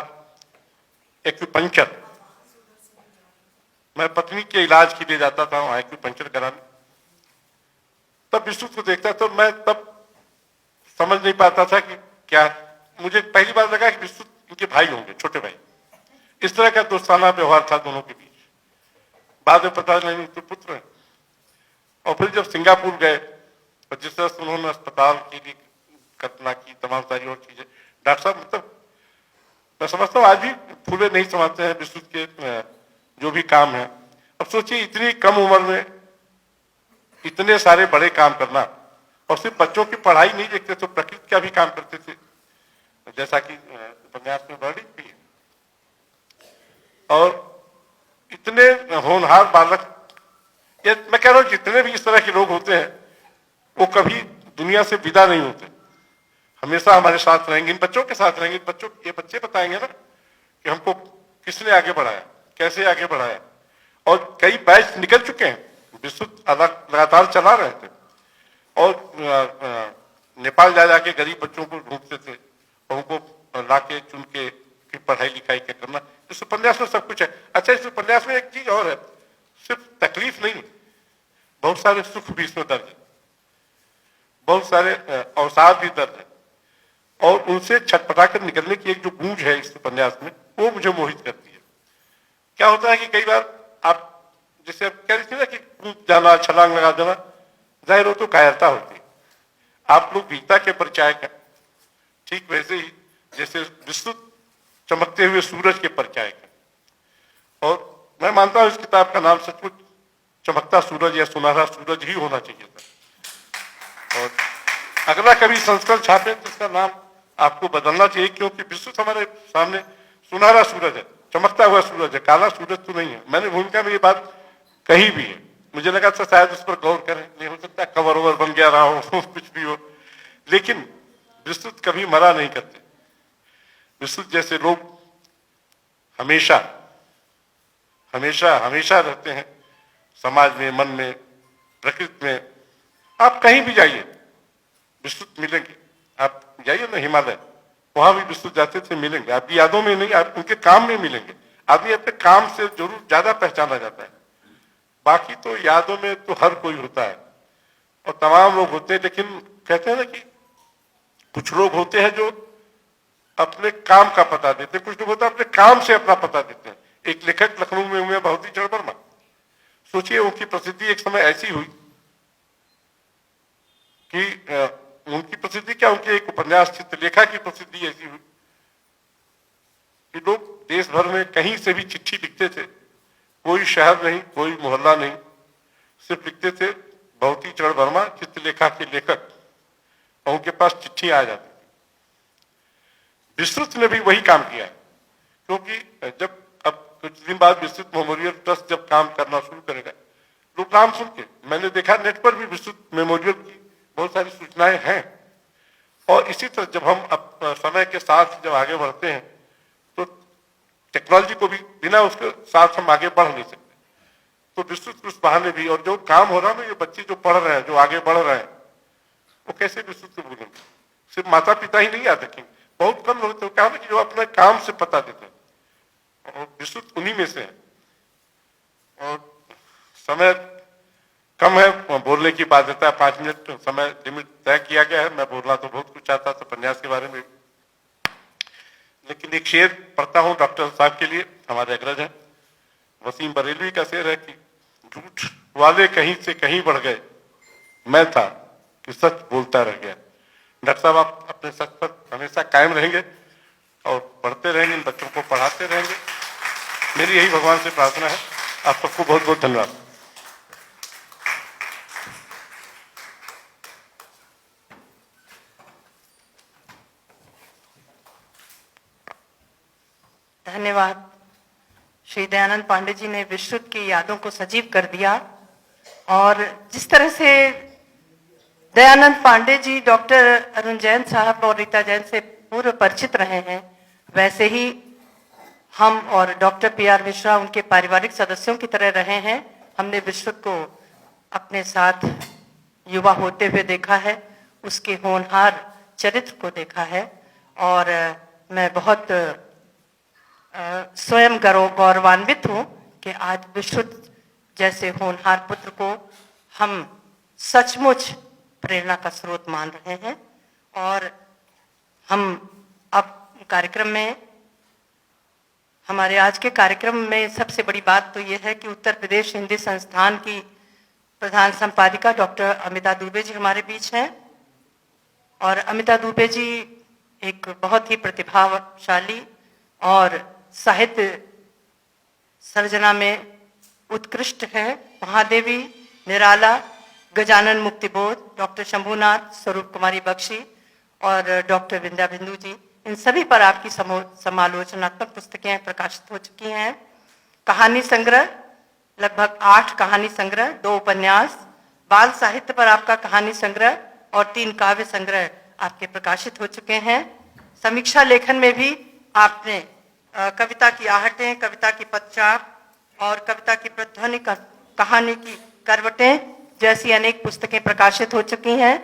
एक्यूपंक्चर। मैं पत्नी के इलाज के लिए जाता था वहां एक्यूपंक्चर कराने। तब विस्तृत को देखता तो मैं तब समझ नहीं पाता था कि क्या, मुझे पहली बार लगा कि विस्तृत इनके भाई होंगे, छोटे भाई। इस तरह का दोस्ताना व्यवहार था दोनों के बीच। बाद में पता नहीं तो पुत्र है। और फिर जब सिंगापुर गए और जिस तरह से उन्होंने अस्पताल के लिए कल्पना की, तमाम सारी और चीजें, डॉक्टर साहब, मतलब मैं समझता हूँ आज भी फूले नहीं समाते हैं विस्तृत के जो भी काम है। अब सोचिए, इतनी कम उम्र में इतने सारे बड़े काम करना, और सिर्फ बच्चों की पढ़ाई नहीं देखते तो प्रकृति का भी काम करते थे, जैसा कि उपन्यास में वर्णित भी है। और इतने होनहार बालक, ये मैं कह रहा हूं जितने भी इस तरह के लोग होते हैं वो कभी दुनिया से विदा नहीं होते, हमेशा हमारे साथ रहेंगे, इन बच्चों के साथ रहेंगे। ये बच्चे बताएंगे ना कि हमको किसने आगे बढ़ाया, कैसे आगे बढ़ाया। और कई बैच निकल चुके हैं, विस्तृत लगातार चला रहे थे, और नेपाल जा जाके गरीब बच्चों को ढूंढते थे और उनको लाके चुन के पढ़ाई लिखाई क्या करना। इस उपन्यास में सब कुछ है। अच्छा, इस उपन्यास में एक चीज और है, सिर्फ तकलीफ नहीं, बहुत सारे सुख भी इसमें दर्ज है, बहुत सारे अवसाद भी दर्ज है, और उनसे छटपटा कर निकलने की एक जो गूंज है इस उपन्यास में, वो मुझे मोहित करती है। क्या होता है कि कई बार आप जैसे आप कह रही थी ना कि कूद जाना, छलांग लगा देना, जाहिर हो तो कायरता होती है। आप लोग वीरता के परिचायक हैं, ठीक वैसे ही जैसे विस्तृत चमकते हुए सूरज के परिचायक हैं। और मैं मानता हूं इस किताब का नाम सचमुच चमकता सूरज या सुनहरा सूरज ही होना चाहिए था। और अगला कभी संस्करण छापे तो इसका नाम आपको बदलना चाहिए, क्योंकि विस्तृत हमारे सामने सुनहरा सूरज है, चमकता हुआ सूरज है, काला सूरज तो नहीं है। मैंने भूमिका में ये बात कही भी है, मुझे लगा था शायद उस पर गौर करें, नहीं हो सकता कवर ओवर बन गया रहा हो कुछ भी हो, लेकिन विस्तृत कभी मरा नहीं करते। विस्तृत जैसे लोग हमेशा हमेशा हमेशा रहते हैं समाज में, मन में, प्रकृति में। आप कहीं भी जाइए विस्तृत मिलेंगे। आप जाइए ना हिमालय, वहां भी विस्तृत जाते थे, मिलेंगे। आपकी यादों में नहीं, आप उनके काम में मिलेंगे, आदमी अपने काम से जरूर ज्यादा पहचाना जाता है, बाकी तो यादों में तो हर कोई होता है और तमाम लोग होते हैं, लेकिन कहते हैं ना कि कुछ लोग होते हैं जो अपने काम का पता देते हैं, कुछ लोग होते हैं अपने काम से अपना पता देते हैं। एक लेखक लखनऊ में हुए भवती चरण वर्मा, सोचिए उनकी प्रसिद्धि एक समय ऐसी हुई कि उनकी प्रसिद्धि क्या, उनके एक उपन्यास चित्रलेखा की प्रसिद्धि ऐसी हुई कि लोग देश भर में कहीं से भी चिट्ठी लिखते थे, कोई शहर नहीं, कोई मोहल्ला नहीं, सिर्फ लिखते थे भवती चरण वर्मा चित्रलेखा के लेखक, और उनके पास चिट्ठी आ जाती थी। विस्तृत ने भी वही काम किया, क्योंकि जब अब कुछ दिन बाद विस्तृत मेमोरियल ट्रस्ट जब काम करना शुरू करेगा, लोग नाम सुन के, मैंने देखा नेट पर भी विस्तृत मेमोरियल की बहुत सारी सूचनाएं हैं। और इसी तरह जब हम अब समय के साथ जब आगे बढ़ते हैं तो टेक्नोलॉजी को भी बिना उसके साथ हम आगे बढ़ नहीं सकते, तो विस्तृत उस बहाने भी, और जो काम हो रहा है ना, ये बच्चे जो पढ़ रहे हैं, जो आगे बढ़ रहे हैं, वो कैसे विस्तृत को भूलेंगे। सिर्फ माता पिता ही नहीं याद रखेंगे, बहुत कम लोग तो क्या कि जो अपने काम से पता देते हैं, और विस्तृत उन्हीं में से है। और समय कम है, बोलने की बाध्यता है, 5 मिनट समय लिमिट तय किया गया है। मैं बोलना तो बहुत कुछ चाहता था उपन्यास के बारे में, लेकिन एक शेर पढ़ता हूं डॉक्टर साहब के लिए, हमारे अग्रज हैं। वसीम बरेलवी का शेर है कि झूठ वाले कहीं से कहीं बढ़ गए, मैं था कि सच बोलता रह गया। डॉक्टर साहब आप अपने सच पर हमेशा कायम रहेंगे और पढ़ते रहेंगे, इन बच्चों को पढ़ाते रहेंगे, मेरी यही भगवान से प्रार्थना है। आप सबको बहुत बहुत धन्यवाद। धन्यवाद। श्री दयानंद पांडे जी ने विश्रुत की यादों को सजीव कर दिया, और जिस तरह से दयानंद पांडे जी डॉक्टर अरुण जैन साहब और रीता जैन से पूर्व परिचित रहे हैं, वैसे ही हम और डॉक्टर पी.आर. मिश्रा उनके पारिवारिक सदस्यों की तरह रहे हैं। हमने विश्रुत को अपने साथ युवा होते हुए देखा है, उसके होनहार चरित्र को देखा है, और मैं बहुत स्वयं गौरवान्वित हूँ कि आज विश्रुत जैसे होनहार पुत्र को हम सचमुच प्रेरणा का स्रोत मान रहे हैं। और हम अब कार्यक्रम में, हमारे आज के कार्यक्रम में सबसे बड़ी बात तो ये है कि उत्तर प्रदेश हिंदी संस्थान की प्रधान संपादिका डॉक्टर अमिता दुबे जी हमारे बीच हैं। और अमिता दुबे जी एक बहुत ही प्रतिभाशाली और साहित्य सर्जना में उत्कृष्ट है। महादेवी, निराला, गजानन मुक्तिबोध, डॉक्टर शंभुनाथ, स्वरूप कुमारी बख्शी और डॉक्टर विंध्या बिंदु जी, इन सभी पर आपकी समालोचनात्मक पुस्तकें प्रकाशित हो चुकी हैं। कहानी संग्रह, लगभग 8 कहानी संग्रह, 2 उपन्यास, बाल साहित्य पर आपका कहानी संग्रह और 3 काव्य संग्रह आपके प्रकाशित हो चुके हैं। समीक्षा लेखन में भी आपने कविता की आहटें, कविता की पदचाप और कविता की प्रतिध्वनि, कहानी की करवटें जैसी अनेक पुस्तकें प्रकाशित हो चुकी हैं।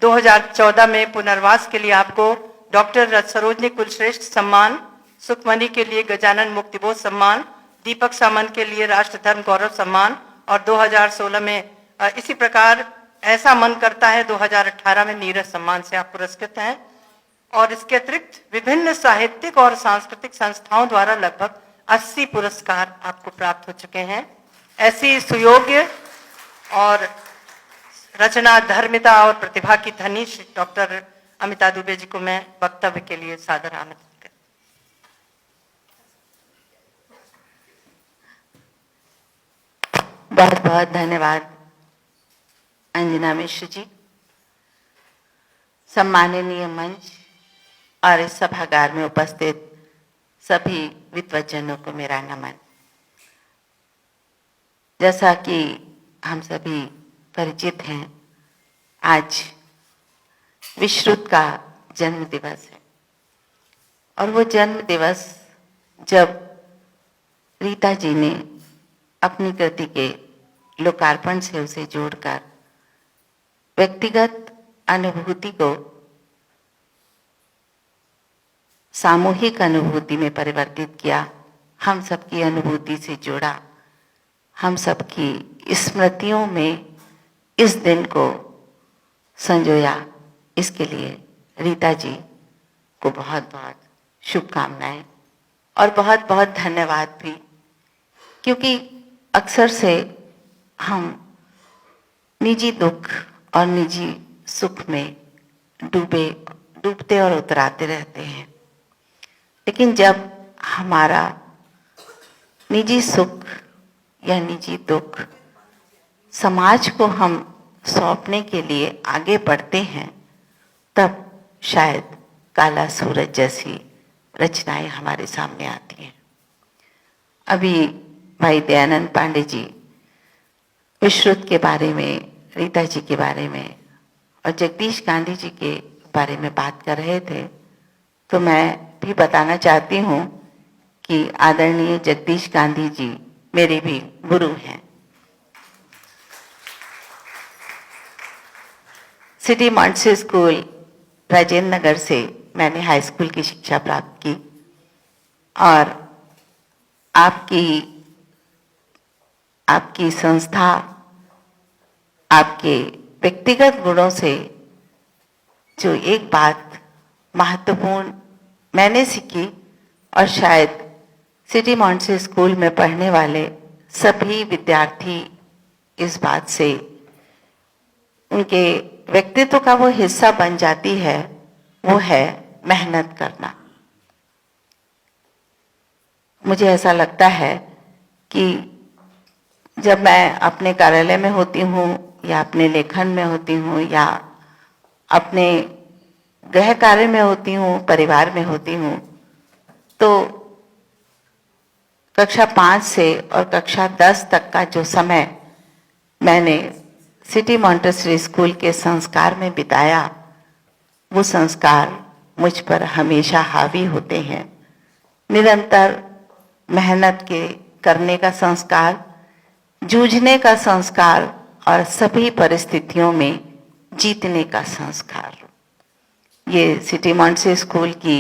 2014 में पुनर्वास के लिए आपको डॉक्टर सरोजनी कुलश्रेष्ठ सम्मान, सुखमणि के लिए गजानन मुक्तिबोध सम्मान, दीपक सामंत के लिए राष्ट्र धर्म गौरव सम्मान, और 2016 में इसी प्रकार ऐसा मन करता है 2018 में नीरज सम्मान से आप पुरस्कृत हैं। और इसके अतिरिक्त विभिन्न साहित्यिक और सांस्कृतिक संस्थाओं द्वारा लगभग 80 पुरस्कार आपको प्राप्त हो चुके हैं। ऐसी सुयोग्य और रचना, धर्मिता और प्रतिभा की धनी डॉक्टर अमिता दुबे जी को मैं वक्तव्य के लिए सादर आमंत्रित करती हूं। बहुत बहुत धन्यवाद अंजना मिश्र जी। सम्माननीय मंच और इस सभागार में उपस्थित सभी विद्वज्जनों को मेरा नमन। जैसा कि हम सभी परिचित हैं, आज विश्रुत का जन्म दिवस है, और वो जन्म दिवस जब रीता जी ने अपनी कृति के लोकार्पण से उसे जोड़कर व्यक्तिगत अनुभूति को सामूहिक अनुभूति में परिवर्तित किया, हम सबकी अनुभूति से जोड़ा, हम सबकी स्मृतियों में इस दिन को संजोया। इसके लिए रीता जी को बहुत बहुत शुभकामनाएं और बहुत बहुत धन्यवाद भी, क्योंकि अक्सर से हम निजी दुख और निजी सुख में डूबते और उतराते रहते हैं, लेकिन जब हमारा निजी सुख या निजी दुख समाज को हम सौंपने के लिए आगे बढ़ते हैं, तब शायद काला सूरज जैसी रचनाएं हमारे सामने आती हैं। अभी भाई दयानंद पांडे जी विश्रुत के बारे में, रीता जी के बारे में और जगदीश गांधी जी के बारे में बात कर रहे थे, तो मैं भी बताना चाहती हूँ कि आदरणीय जगदीश गांधी जी मेरे भी गुरु हैं। City Montessori school Rajendra Nagar से मैंने हाई स्कूल की शिक्षा प्राप्त की और आपकी संस्था, आपके व्यक्तिगत गुणों से जो एक बात महत्वपूर्ण मैंने सीखी, और शायद सिटी मॉन्टेसरी स्कूल में पढ़ने वाले सभी विद्यार्थी इस बात से उनके व्यक्तित्व का वो हिस्सा बन जाती है, वो है मेहनत करना। मुझे ऐसा लगता है कि जब मैं अपने कार्यालय में होती हूँ या अपने लेखन में होती हूँ या अपने गृह कार्य में होती हूँ, परिवार में होती हूँ, तो कक्षा 5 से और कक्षा 10 तक का जो समय मैंने सिटी मॉन्टेसरी स्कूल के संस्कार में बिताया, वो संस्कार मुझ पर हमेशा हावी होते हैं। निरंतर मेहनत करने का संस्कार, जूझने का संस्कार और सभी परिस्थितियों में जीतने का संस्कार। ये सिटी मॉन्टेसरी स्कूल की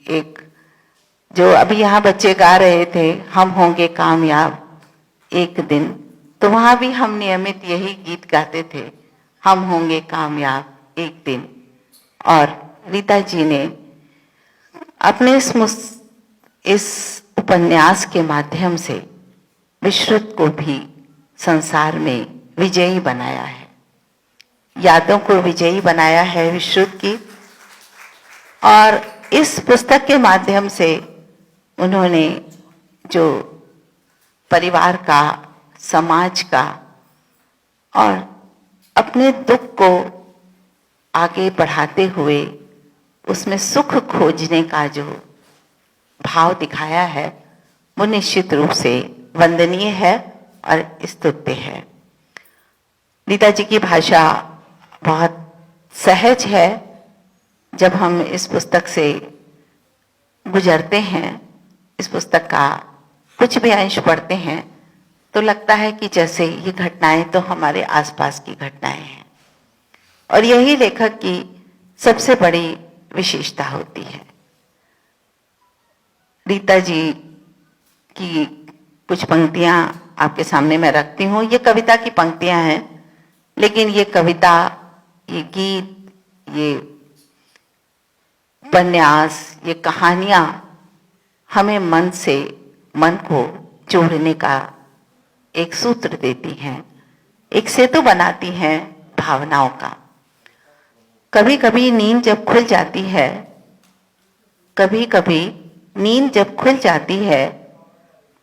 एक, जो अभी यहाँ बच्चे गा रहे थे, हम होंगे कामयाब एक दिन, तो वहाँ भी हम नियमित यही गीत गाते थे, हम होंगे कामयाब एक दिन। और रीता जी ने अपने इस उपन्यास के माध्यम से विश्रुत को भी संसार में विजयी बनाया है, यादों को विजयी बनाया है विश्रुत की। और इस पुस्तक के माध्यम से उन्होंने जो परिवार का, समाज का और अपने दुख को आगे बढ़ाते हुए उसमें सुख खोजने का जो भाव दिखाया है, वो निश्चित रूप से वंदनीय है और स्तुत्य है। रीता जी की भाषा बहुत सहज है। जब हम इस पुस्तक से गुजरते हैं, इस पुस्तक का कुछ भी अंश पढ़ते हैं, तो लगता है कि जैसे ये घटनाएं तो हमारे आसपास की घटनाएं हैं। और यही लेखक की सबसे बड़ी विशेषता होती है। रीता जी की कुछ पंक्तियां आपके सामने मैं रखती हूँ। ये कविता की पंक्तियां हैं, लेकिन ये कविता, ये गीत, ये उपन्यास, ये कहानियां हमें मन को जोड़ने का एक सूत्र देती हैं, एक सेतु बनाती हैं भावनाओं का। कभी कभी नींद जब खुल जाती है, कभी कभी नींद जब खुल जाती है,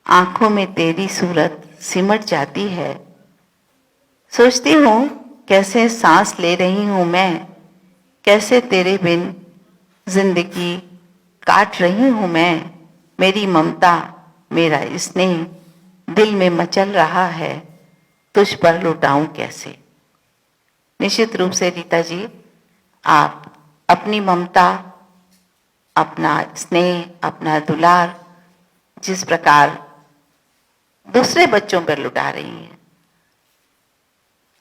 आंखों में तेरी सूरत सिमट जाती है। सोचती हूँ कैसे सांस ले रही हूँ मैं, कैसे तेरे बिन जिंदगी काट रही हूँ मैं। मेरी ममता, मेरा स्नेह दिल में मचल रहा है, तुझ पर लुटाऊं कैसे। निश्चित रूप से रीता जी, आप अपनी ममता, अपना स्नेह, अपना दुलार जिस प्रकार दूसरे बच्चों पर लुटा रही हैं,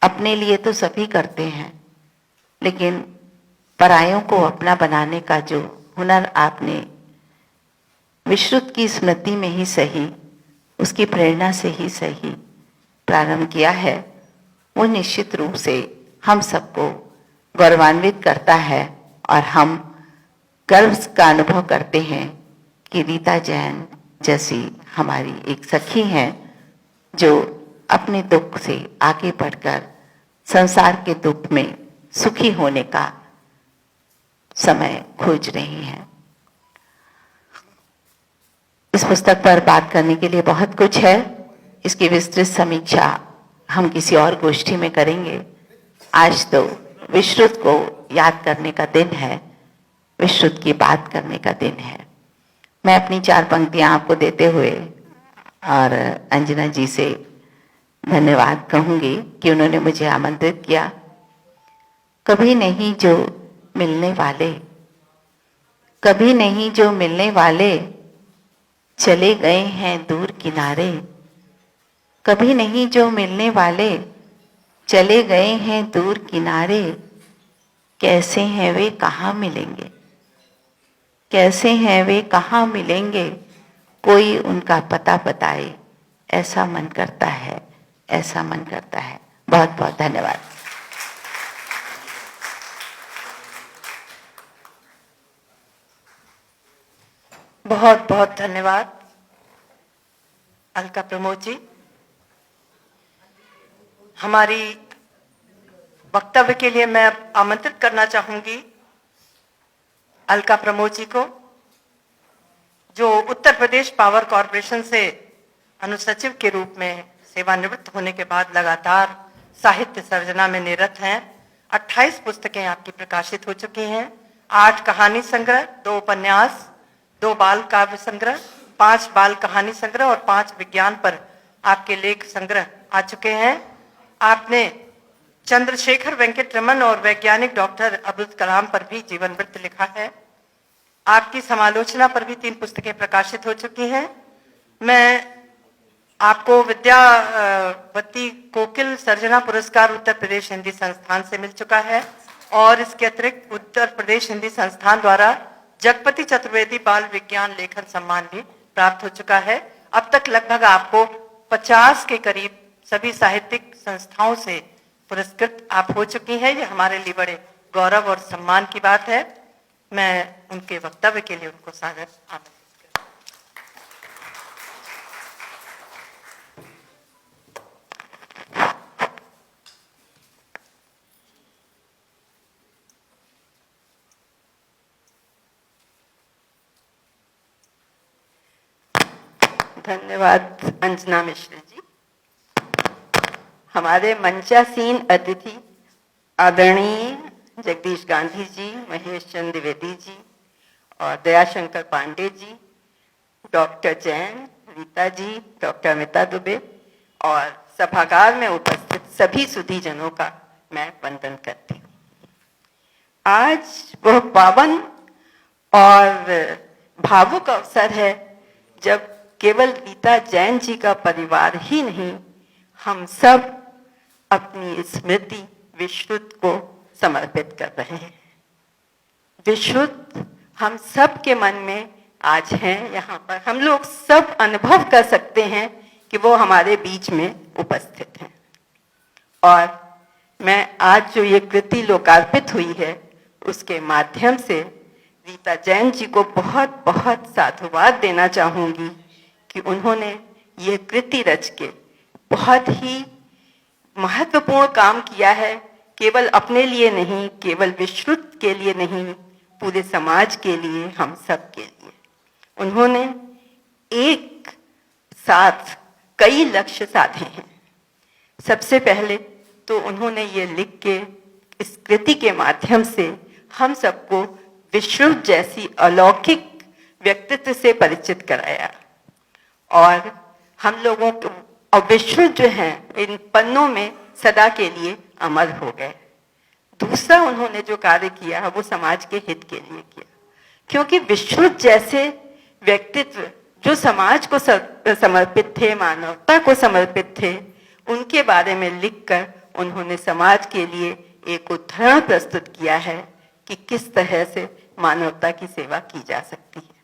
अपने लिए तो सभी करते हैं, लेकिन परायों को अपना बनाने का जो हुनर आपने विश्रुत की स्मृति में ही सही, उसकी प्रेरणा से ही सही प्रारंभ किया है, वो निश्चित रूप से हम सबको गौरवान्वित करता है और हम गर्व का अनुभव करते हैं कि रीता जैन जैसी हमारी एक सखी हैं जो अपने दुख से आगे बढ़कर संसार के दुख में सुखी होने का समय खोज रही हैं। इस पुस्तक पर बात करने के लिए बहुत कुछ है। इसकी विस्तृत समीक्षा हम किसी और गोष्ठी में करेंगे। आज तो विश्रुत को याद करने का दिन है, विश्रुत की बात करने का दिन है। मैं अपनी 4 पंक्तियां आपको देते हुए और अंजना जी से धन्यवाद कहूंगी कि उन्होंने मुझे आमंत्रित किया। कभी नहीं जो मिलने वाले, कभी नहीं जो मिलने वाले, चले गए हैं दूर किनारे। कभी नहीं जो मिलने वाले, चले गए हैं दूर किनारे। कैसे हैं वे, कहाँ मिलेंगे, कैसे हैं वे, कहाँ मिलेंगे, कोई उनका पता बताए, ऐसा मन करता है, ऐसा मन करता है। बहुत बहुत धन्यवाद। बहुत बहुत धन्यवाद अलका प्रमोद जी। हमारी वक्तव्य के लिए मैं आमंत्रित करना चाहूंगी अलका प्रमोद जी को, जो उत्तर प्रदेश पावर कॉरपोरेशन से अनुसचिव के रूप में सेवानिवृत्त होने के बाद लगातार साहित्य सर्जना में निरत हैं। 28 पुस्तकें आपकी प्रकाशित हो चुकी हैं, 8 कहानी संग्रह, 2 उपन्यास, 2 बाल काव्य संग्रह, 5 बाल कहानी संग्रह और 5 विज्ञान पर आपके लेख संग्रह आ चुके हैं। आपने चंद्रशेखर वेंकट रमन और वैज्ञानिक डॉक्टर अब्दुल कलाम पर भी जीवन वृत्त लिखा है। आपकी समालोचना पर भी 3 पुस्तकें प्रकाशित हो चुकी हैं। मैं आपको विद्यावती कोकिल सर्जना पुरस्कार उत्तर प्रदेश हिंदी संस्थान से मिल चुका है और इसके अतिरिक्त उत्तर प्रदेश हिंदी संस्थान द्वारा जगपति चतुर्वेदी बाल विज्ञान लेखन सम्मान भी प्राप्त हो चुका है। अब तक लगभग आपको 50 के करीब सभी साहित्यिक संस्थाओं से पुरस्कृत आप हो चुकी हैं। ये हमारे लिए बड़े गौरव और सम्मान की बात है। मैं उनके वक्तव्य के लिए उनको सादर आमंत्रित धन्यवाद अंजना मिश्र जी। हमारे मंचासीन अतिथि आदरणीय जगदीश गांधी जी, महेश चंद्र द्विवेदी जी और दयाशंकर पांडे जी, डॉक्टर जैन, रीता जी, डॉक्टर अमिता दुबे और सभागार में उपस्थित सभी सुधीजनों का मैं वंदन करती हूँ। आज वह पावन और भावुक अवसर है जब केवल रीता जैन जी का परिवार ही नहीं, हम सब अपनी स्मृति विश्रुत को समर्पित कर रहे हैं। विश्रुत हम सब के मन में आज हैं। यहाँ पर हम लोग सब अनुभव कर सकते हैं कि वो हमारे बीच में उपस्थित हैं। और मैं आज जो ये कृति लोकार्पित हुई है उसके माध्यम से रीता जैन जी को बहुत बहुत साधुवाद देना चाहूंगी कि उन्होंने ये कृति रच के बहुत ही महत्वपूर्ण काम किया है। केवल अपने लिए नहीं, केवल विश्रुत के लिए नहीं, पूरे समाज के लिए, हम सब के लिए। उन्होंने एक साथ कई लक्ष्य साधे हैं। सबसे पहले तो उन्होंने ये लिख के इस कृति के माध्यम से हम सबको विश्रुत जैसी अलौकिक व्यक्तित्व से परिचित कराया और हम लोगों को और विश्रुत जो हैं इन पन्नों में सदा के लिए अमर हो गए। दूसरा उन्होंने जो कार्य किया वो समाज के हित के लिए किया, क्योंकि विश्रुत जैसे व्यक्तित्व जो समाज को समर्पित थे, मानवता को समर्पित थे, उनके बारे में लिखकर उन्होंने समाज के लिए एक उदाहरण प्रस्तुत किया है कि किस तरह से मानवता की सेवा की जा सकती है।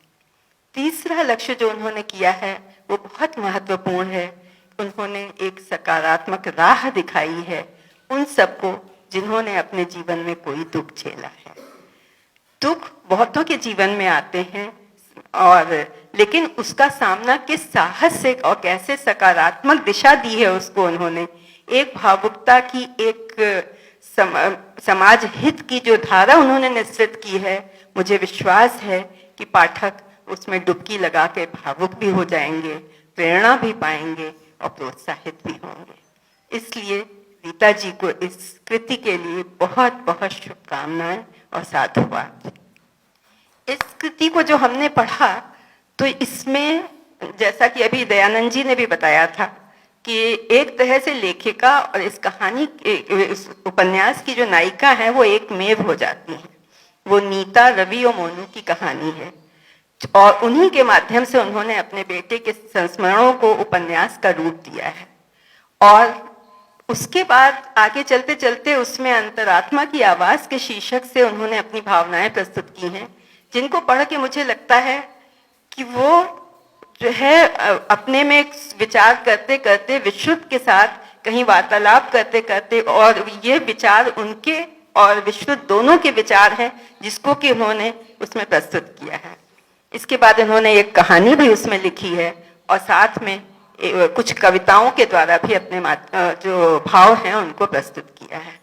तीसरा लक्ष्य जो उन्होंने किया है वो बहुत महत्वपूर्ण है। उन्होंने एक सकारात्मक राह दिखाई है उन सबको जिन्होंने अपने जीवन में कोई दुख झेला है। दुख बहुतों के जीवन में आते हैं और लेकिन उसका सामना किस साहस से और कैसे सकारात्मक दिशा दी है उसको उन्होंने, एक भावुकता की, एक समाज हित की जो धारा उन्होंने निश्चित की है, मुझे विश्वास है कि पाठक उसमें डुबकी लगा के भावुक भी हो जाएंगे, प्रेरणा भी पाएंगे और प्रोत्साहित भी होंगे। इसलिए रीता जी को इस कृति के लिए बहुत बहुत शुभकामनाएं और साधुवाद। इस कृति को जो हमने पढ़ा तो इसमें जैसा कि अभी दयानंद जी ने भी बताया था कि एक तरह से लेखिका और इस कहानी इस उपन्यास की जो नायिका है वो एक मेव हो जाती है। वो नीता, रवि और मोनू की कहानी है और उन्हीं के माध्यम से उन्होंने अपने बेटे के संस्मरणों को उपन्यास का रूप दिया है। और उसके बाद आगे चलते चलते उसमें अंतरात्मा की आवाज के शीर्षक से उन्होंने अपनी भावनाएं प्रस्तुत की हैं, जिनको पढ़ के मुझे लगता है कि वो जो है अपने में विचार करते करते विश्रुत के साथ कहीं वार्तालाप करते करते, और ये विचार उनके और विश्रुत दोनों के विचार हैं जिसको कि उन्होंने उसमें प्रस्तुत किया है। इसके बाद उन्होंने एक कहानी भी उसमें लिखी है और साथ में कुछ कविताओं के द्वारा भी अपने जो भाव हैं उनको प्रस्तुत किया है।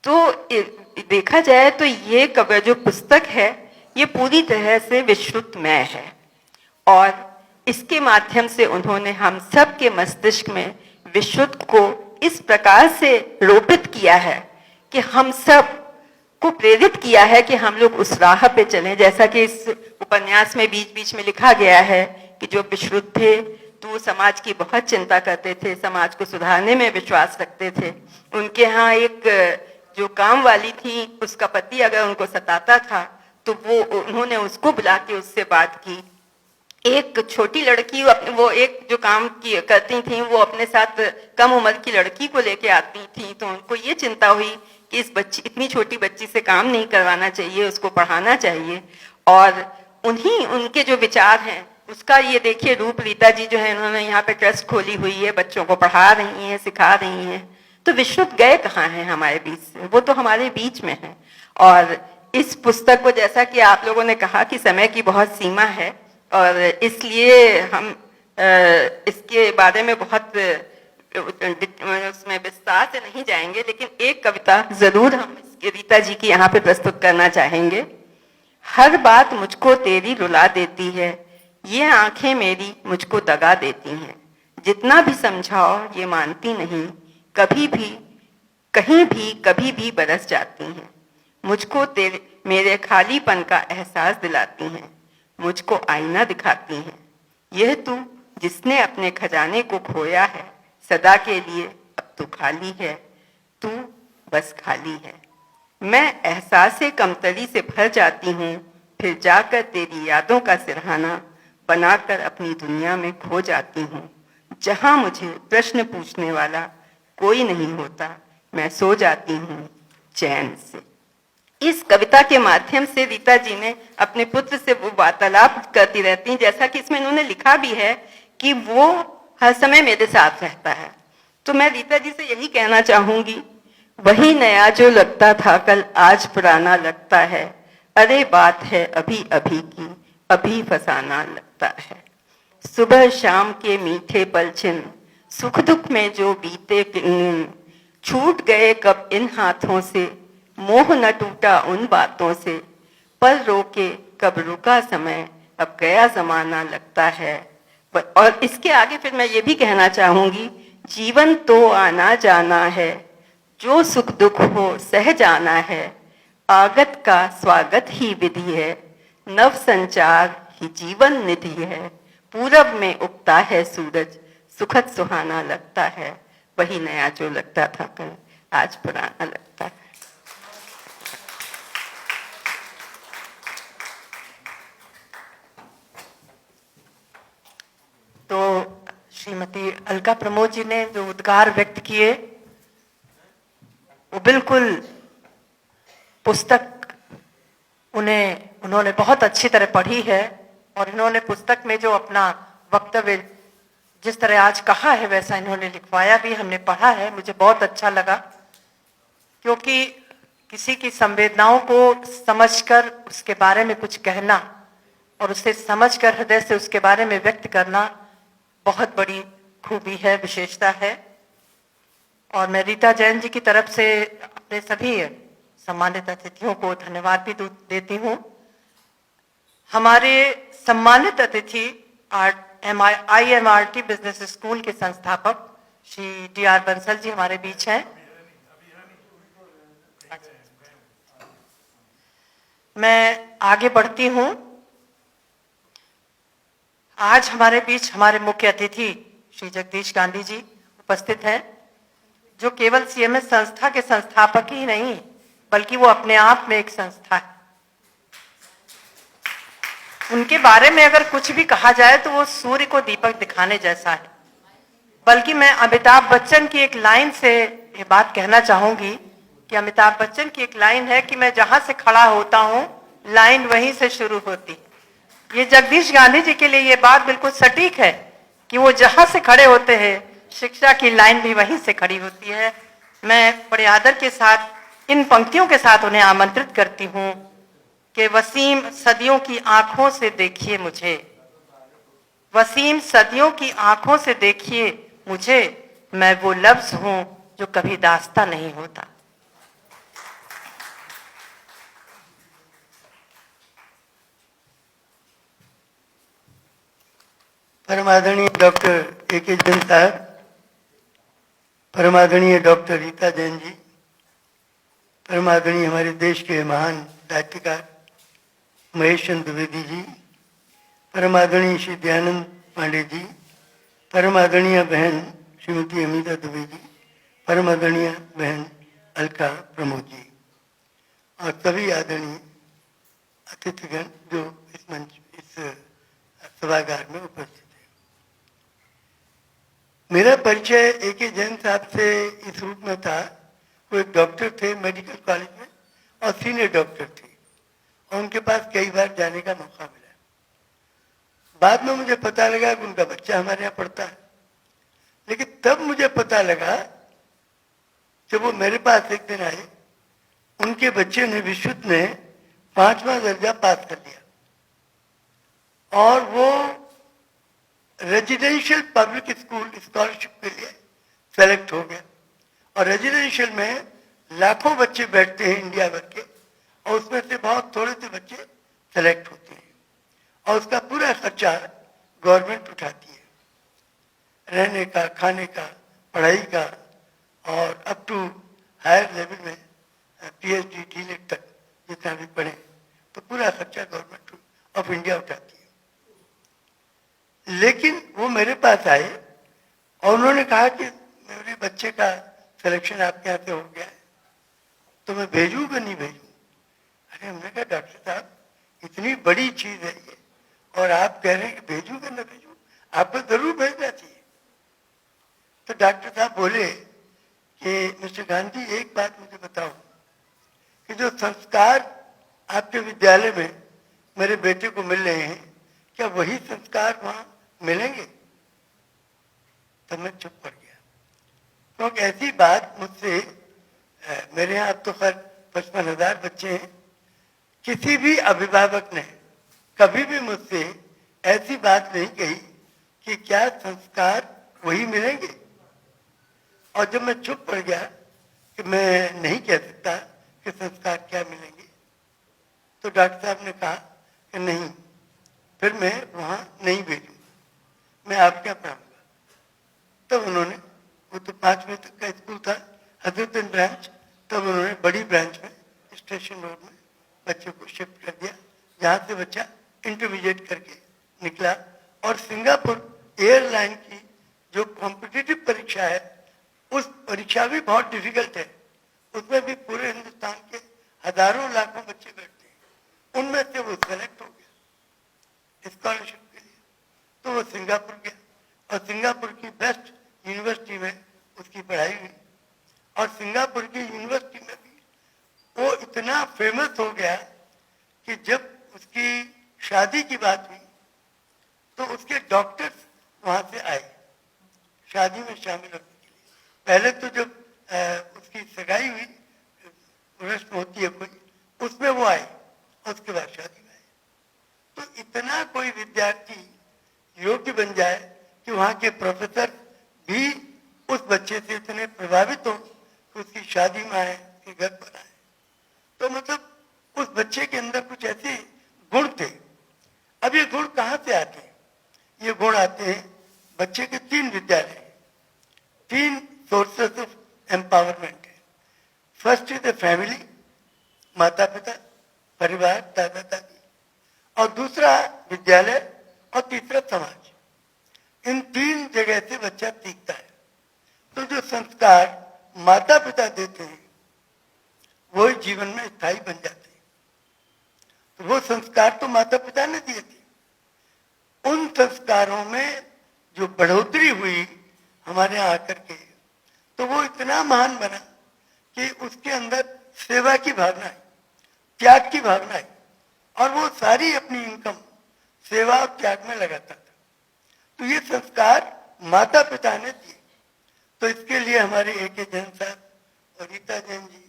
तो देखा जाए तो ये जो पुस्तक है ये पूरी तरह से विश्रुतमय है और इसके माध्यम से उन्होंने हम सब के मस्तिष्क में विश्रुत को इस प्रकार से रोपित किया है कि हम सब को प्रेरित किया है कि हम लोग उस राह पे चलें। जैसा कि इस उपन्यास में बीच बीच में लिखा गया है कि जो विश्रुत थे तो समाज की बहुत चिंता करते थे, समाज को सुधारने में विश्वास रखते थे। उनके यहाँ एक जो काम वाली थी उसका पति अगर उनको सताता था तो उन्होंने उसको बुला के उससे बात की। एक छोटी लड़की वो एक जो काम करती थी वो अपने साथ कम उम्र की लड़की को लेके आती थी, तो उनको ये चिंता हुई कि इस बच्ची, इतनी छोटी बच्ची से काम नहीं करवाना चाहिए, उसको पढ़ाना चाहिए। और उनके जो विचार हैं उसका ये देखिए रूप रीता जी जो है उन्होंने यहाँ पे ट्रस्ट खोली हुई है, बच्चों को पढ़ा रही हैं, सिखा रही हैं। तो विश्रुत गए कहाँ हैं हमारे बीच से, वो तो हमारे बीच में है। और इस पुस्तक को जैसा कि आप लोगों ने कहा कि समय की बहुत सीमा है और इसलिए हम इसके बारे में बहुत उसमें विस्तार से नहीं जाएंगे, लेकिन एक कविता जरूर हम रीता जी की यहाँ पे प्रस्तुत करना चाहेंगे। हर बात मुझको तेरी रुला देती है, ये आंखें मेरी मुझको दगा देती हैं, जितना भी समझाओ ये मानती नहीं, कभी भी कहीं भी कभी भी बरस जाती हैं, मुझको मेरे खालीपन का एहसास दिलाती हैं, मुझको आईना दिखाती हैं। यह तू जिसने अपने खजाने को खोया है, सदा के लिए अब तू खाली है, तू बस खाली है। मैं एहसासे कमतरी से भर जाती हूँ, फिर जाकर तेरी यादों का सिरहाना बनाकर अपनी दुनिया में खो जाती हूँ। जहाँ मुझे प्रश्न पूछने वाला कोई नहीं होता, मैं सो जाती हूँ चैन से। इस कविता के माध्यम से रीता जी ने अपने पुत्र से वो वार्तालाप करती रहती हैं, जैसा कि इसमें उन्होंने लिखा भी है कि वो हर समय मेरे साथ रहता है। तो मैं रीता जी से यही कहना चाहूंगी, वही नया जो लगता था कल आज पुराना लगता है, अरे बात है अभी अभी की, अभी फसाना लगता है। सुबह शाम के मीठे पलछिन, सुख दुख में जो बीते दिन, छूट गए कब इन हाथों से, मोह न टूटा उन बातों से, पल रोके कब रुका समय, अब गया जमाना लगता है। और इसके आगे फिर मैं ये भी कहना चाहूंगी, जीवन तो आना जाना है, जो सुख दुख हो सह जाना है, आगत का स्वागत ही विधि है, नव संचार ही जीवन निधि है, पूरब में उगता है सूरज, सुखद सुहाना लगता है, वही नया जो लगता था कल आज पुराना लगता है। तो श्रीमती अलका प्रमोद जी ने जो उद्गार व्यक्त किए वो बिल्कुल पुस्तक उन्होंने बहुत अच्छी तरह पढ़ी है और इन्होंने पुस्तक में जो अपना वक्तव्य जिस तरह आज कहा है वैसा इन्होंने लिखवाया भी, हमने पढ़ा है, मुझे बहुत अच्छा लगा। क्योंकि किसी की संवेदनाओं को समझकर उसके बारे में कुछ कहना और उसे समझकर हृदय से उसके बारे में व्यक्त करना बहुत बड़ी खूबी है, विशेषता है। और मैं रीता जैन जी की तरफ से अपने सभी सम्मानित अतिथियों को धन्यवाद भी देती हूँ। हमारे सम्मानित अतिथि IMRT बिजनेस स्कूल के संस्थापक श्री DR बंसल जी हमारे बीच हैं। मैं आगे बढ़ती हूँ। आज हमारे बीच हमारे मुख्य अतिथि श्री जगदीश गांधी जी उपस्थित हैं, जो केवल CMS संस्था के संस्थापक ही नहीं बल्कि वो अपने आप में एक संस्था है। उनके बारे में अगर कुछ भी कहा जाए तो वो सूर्य को दीपक दिखाने जैसा है। बल्कि मैं अमिताभ बच्चन की एक लाइन से ये बात कहना चाहूंगी कि अमिताभ बच्चन की एक लाइन है कि मैं जहां से खड़ा होता हूं लाइन वहीं से शुरू होती है। ये जगदीश गांधी जी के लिए ये बात बिल्कुल सटीक है कि वो जहां से खड़े होते हैं शिक्षा की लाइन भी वहीं से खड़ी होती है। मैं बड़े आदर के साथ इन पंक्तियों के साथ उन्हें आमंत्रित करती हूँ कि वसीम सदियों की आंखों से देखिए मुझे, वसीम सदियों की आंखों से देखिए मुझे, मैं वो लफ्ज हूं जो कभी दास्ता नहीं होता। परमादरणीय डॉक्टर A.K. जैन साहब, परमादरणीय डॉक्टर रीता जैन जी, परमादरणीय हमारे देश के महान साहित्यकार महेश चंद्र द्विवेदी जी, परमादरणीय श्री दयानंद पांडे जी, परमादरणीय बहन श्रीमती अमिता दुबे जी, परमादरणीय बहन अलका प्रमोद जी और सभी आदरणीय अतिथिगण जो इस मंच इस सभागार में उपस्थित है। मेरा परिचय A.K. जैन साहब से इस रूप में था, वो एक डॉक्टर थे मेडिकल कॉलेज में और सीनियर डॉक्टर थे और उनके पास कई बार जाने का मौका मिला। बाद में मुझे पता लगा कि उनका बच्चा हमारे यहाँ पढ़ता है, लेकिन तब मुझे पता लगा जब वो मेरे पास एक दिन आए, उनके बच्चे ने विशुद्ध में 5वां दर्जा पास कर लिया और वो रेजिडेंशियल पब्लिक स्कूल स्कॉलरशिप के लिए सेलेक्ट हो गया। और रेजिडेंशियल में लाखों बच्चे बैठते हैं इंडिया भर के और उसमें से बहुत थोड़े से बच्चे सेलेक्ट होते हैं और उसका पूरा खर्चा गवर्नमेंट उठाती है, रहने का, खाने का, पढ़ाई का और अप टू हायर लेवल में PhD D.Litt तक जितना भी पढ़े तो पूरा खर्चा गवर्नमेंट ऑफ इंडिया उठाती है। लेकिन वो मेरे पास आए और उन्होंने कहा कि मेरे बच्चे का सिलेक्शन आपके यहाँ से हो गया है तो मैं भेजूँ कि नहीं भेजूँ। अरे हमने कहा डॉक्टर साहब इतनी बड़ी चीज है ये और आप कह रहे हैं कि भेजूँ कि न भेजूँ, आपको जरूर भेजना चाहिए। तो डॉक्टर साहब बोले कि मिस्टर गांधी एक बात मुझे बताओ कि जो संस्कार आपके विद्यालय में मेरे बेटे को मिल रहे हैं क्या वही संस्कार वहां मिलेंगे? तब मैं चुप पड़ गया क्योंकि ऐसी बात मुझसे मेरे यहाँ अब तो खैर 55,000 बच्चे हैं, किसी भी अभिभावक ने कभी भी मुझसे ऐसी बात नहीं कही कि क्या संस्कार वही मिलेंगे। और जब मैं चुप पड़ गया कि मैं नहीं कह सकता कि संस्कार क्या मिलेंगे, तो डॉक्टर साहब ने कहा कि नहीं, फिर मैं वहां नहीं भेजूंगा, मैं आपके यहाँ पढ़ाऊंगा। तब उन्होंने, वो तो 5वीं तक का स्कूल था हजरतगंज ब्रांच, तब उन्होंने बड़ी ब्रांच में स्टेशन रोड में बच्चे को शिफ्ट कर दिया, जहाँ से बच्चा इंटरमीडिएट करके निकला। और सिंगापुर एयरलाइन की जो कॉम्पिटिटिव परीक्षा है, उस परीक्षा भी बहुत डिफिकल्ट है, उसमें भी पूरे हिंदुस्तान के हजारों लाखों बच्चे बैठते हैं, उनमें से वो सेलेक्ट हो गया स्कॉलरशिप के लिए। तो वो सिंगापुर गया और सिंगापुर की बेस्ट यूनिवर्सिटी में उसकी पढ़ाई हुई और सिंगापुर की यूनिवर्सिटी में भी वो इतना फेमस हो गया कि जब उसकी शादी की बात हुई तो उसके डॉक्टर्स वहां से आए शादी में शामिल होने के लिए। पहले तो जब उसकी सगाई हुई, रस्म होती है कोई, उसमें वो आए और उसके बाद शादी में आए। तो इतना कोई विद्यार्थी योग्य बन जाए कि वहाँ के प्रोफेसर भी उस बच्चे से इतने प्रभावित हो कि उसकी शादी में आए, उसके घर पर आए। तो मतलब उस बच्चे के अंदर कुछ ऐसे गुण थे। अब ये गुण कहाँ से आते हैं? ये गुण आते हैं बच्चे के 3 विद्यालय, 3 सोर्सेस ऑफ एम्पावरमेंट है। फर्स्ट इज द फैमिली, माता पिता, परिवार, दादा दादी, और दूसरा विद्यालय, और तीसरा समाज। इन 3 जगह से बच्चा सीखता है। तो जो संस्कार माता पिता देते हैं वो जीवन में स्थायी बन जाते हैं। तो वो संस्कार तो माता पिता ने दिए थे, उन संस्कारों में जो बढ़ोतरी हुई हमारे यहाँ आकर के, तो वो इतना महान बना कि उसके अंदर सेवा की भावना है, त्याग की भावना है, और वो सारी अपनी इनकम सेवा और त्याग में लगाता था। तो ये संस्कार माता पिता ने दिए। तो इसके लिए हमारे A.K. जैन साहब और रीता जैन जी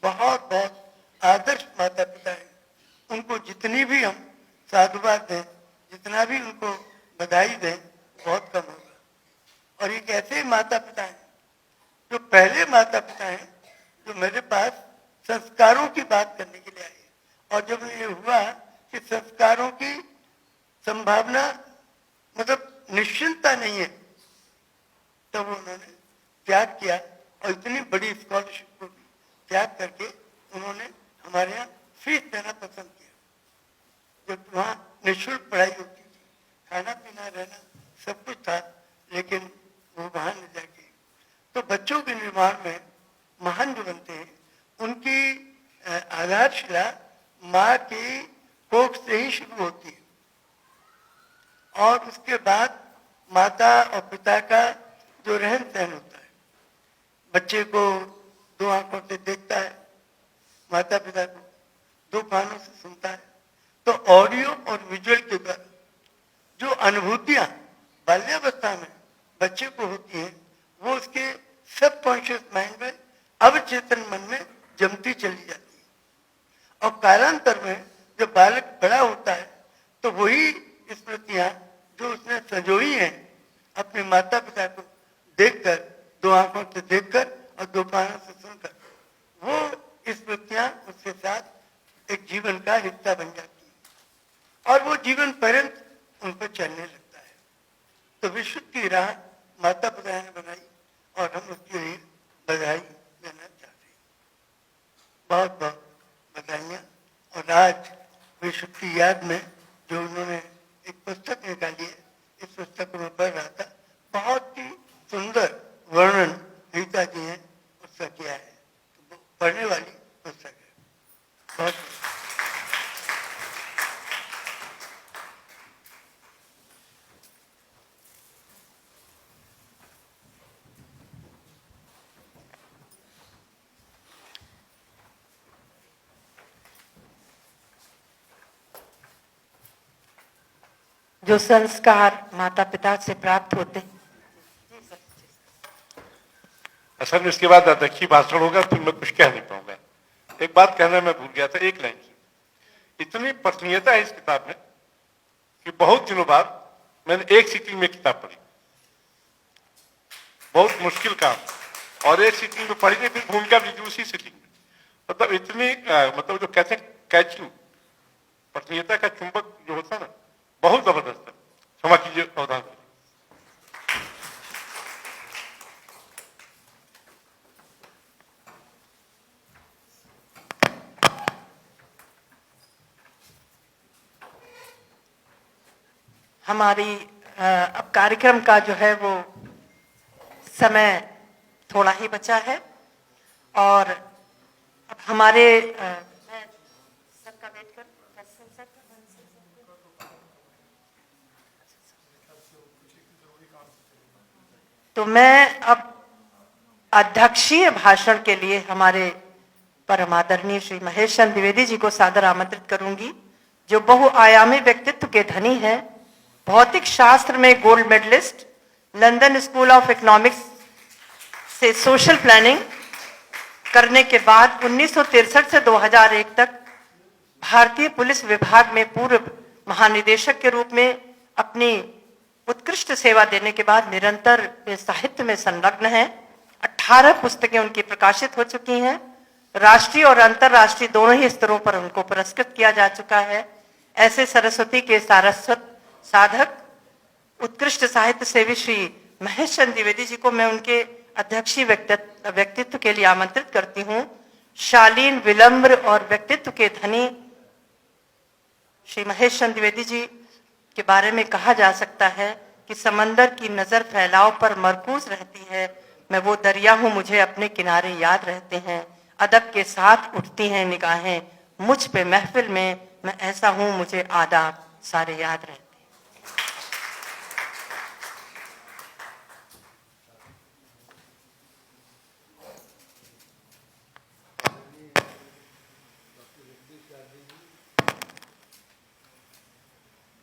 बहुत बहुत आदर्श माता पिता हैं। उनको जितनी भी हम साधुवाद दें, जितना भी उनको बधाई दें, बहुत कम होगा। और एक ऐसे माता पिता हैं जो पहले माता पिता हैं जो मेरे पास संस्कारों की बात करने के लिए आए। और जब ये हुआ कि संस्कारों की संभावना मतलब निश्चिंतता नहीं है, तब उन्होंने त्याग किया और इतनी बड़ी स्कॉलरशिप को भी त्याग करके उन्होंने हमारे यहाँ फीस देना पसंद किया। जब वहाँ निःशुल्क पढ़ाई होती थी, खाना पीना रहना सब कुछ था, लेकिन वो वहाँ ले जाके तो बच्चों के निर्माण में महान जो बनते हैं उनकी आधारशिला माँ की कोख से ही शुरू होती है। और उसके बाद माता और पिता का जो रहन सहन होता है, बच्चे को 2 आंखों से देखता है, माता पिता को 2 कानों से सुनता है। तो ऑडियो और विजुअल के द्वारा जो अनुभूतियां बाल्यावस्था में बच्चे को होती हैं, वो उसके सबकॉन्शियस माइंड में, अवचेतन मन में जमती चली जाती है। और कालांतर में जब बालक बड़ा होता है तो वही स्मृतियां जो उसने संजोई हैं अपने माता पिता को देखकर, 2 आंखों से देखकर और 2 कानों से सुनकर, वो स्मृतियां उसके साथ एक जीवन का हिस्सा बन जाती है और वो जीवन पर्यंत उन पर चलने लगता है। तो विश्व की राह माता पिता ने बनाई और हम उसके लिए बधाई देना चाहते हैं। बहुत बहुत बधाइयाँ। और आज विश्व की याद में जो उन्होंने एक पुस्तक निकाली है, इस पुस्तक को मैं पढ़ रहा था, बहुत ही सुंदर वर्णन रीता जी ने उसका किया है। तो पढ़ने वाली पुस्तक है। बहुत जो संस्कार माता पिता से प्राप्त होते हैं। असल में इसके बाद अध्यक्षी भाषण होगा, फिर मैं कुछ कह नहीं पाऊंगा। एक बात कहना मैं भूल गया था, एक लाइन की। इतनी पठनीयता है इस किताब में कि बहुत दिनों बाद मैंने एक सीटिंग में किताब पढ़ी। बहुत मुश्किल काम, और एक सीटिंग में पढ़ी नहीं, फिर भूमिका भी उसी सीटिंग में। मतलब इतनी मतलब जो कहते हैं कैचिंग, पठनीयता का चुंबक जो होता है ना, बहुत जबरदस्त है। क्षमा कीजिए अवधान। हमारी अब कार्यक्रम का जो है वो समय थोड़ा ही बचा है और अब हमारे मैं सर का वेट कर तो मैं अब अध्यक्षीय भाषण के लिए हमारे परम आदरणीय श्री महेश चंद्र द्विवेदी जी को सादर आमंत्रित करूंगी, जो बहुआयामी व्यक्तित्व के धनी हैं भौतिक शास्त्र में gold medalist, London school of economics से सोशल प्लानिंग करने के बाद 1963 से 2001 तक भारतीय पुलिस विभाग में पूर्व महानिदेशक के रूप में अपनी उत्कृष्ट सेवा देने के बाद निरंतर वे साहित्य में संलग्न हैं। 18 पुस्तकें उनकी प्रकाशित हो चुकी हैं। राष्ट्रीय और अंतर्राष्ट्रीय दोनों ही स्तरों पर उनको पुरस्कृत किया जा चुका है। ऐसे सरस्वती के सारस्वत साधक उत्कृष्ट साहित्य सेवी श्री महेश चंद्र द्विवेदी जी को मैं उनके अध्यक्षीय व्यक्तित्व के लिए आमंत्रित करती हूँ। शालीन, विनम्र और व्यक्तित्व के धनी श्री महेश चंद्र द्विवेदी जी के बारे में कहा जा सकता है कि समंदर की नजर फैलाव पर मरकूज रहती है, मैं वो दरिया हूँ मुझे अपने किनारे याद रहते हैं, अदब के साथ उठती हैं निगाहें मुझ पे महफिल में, मैं ऐसा हूँ मुझे आदाब सारे याद रहते हैं।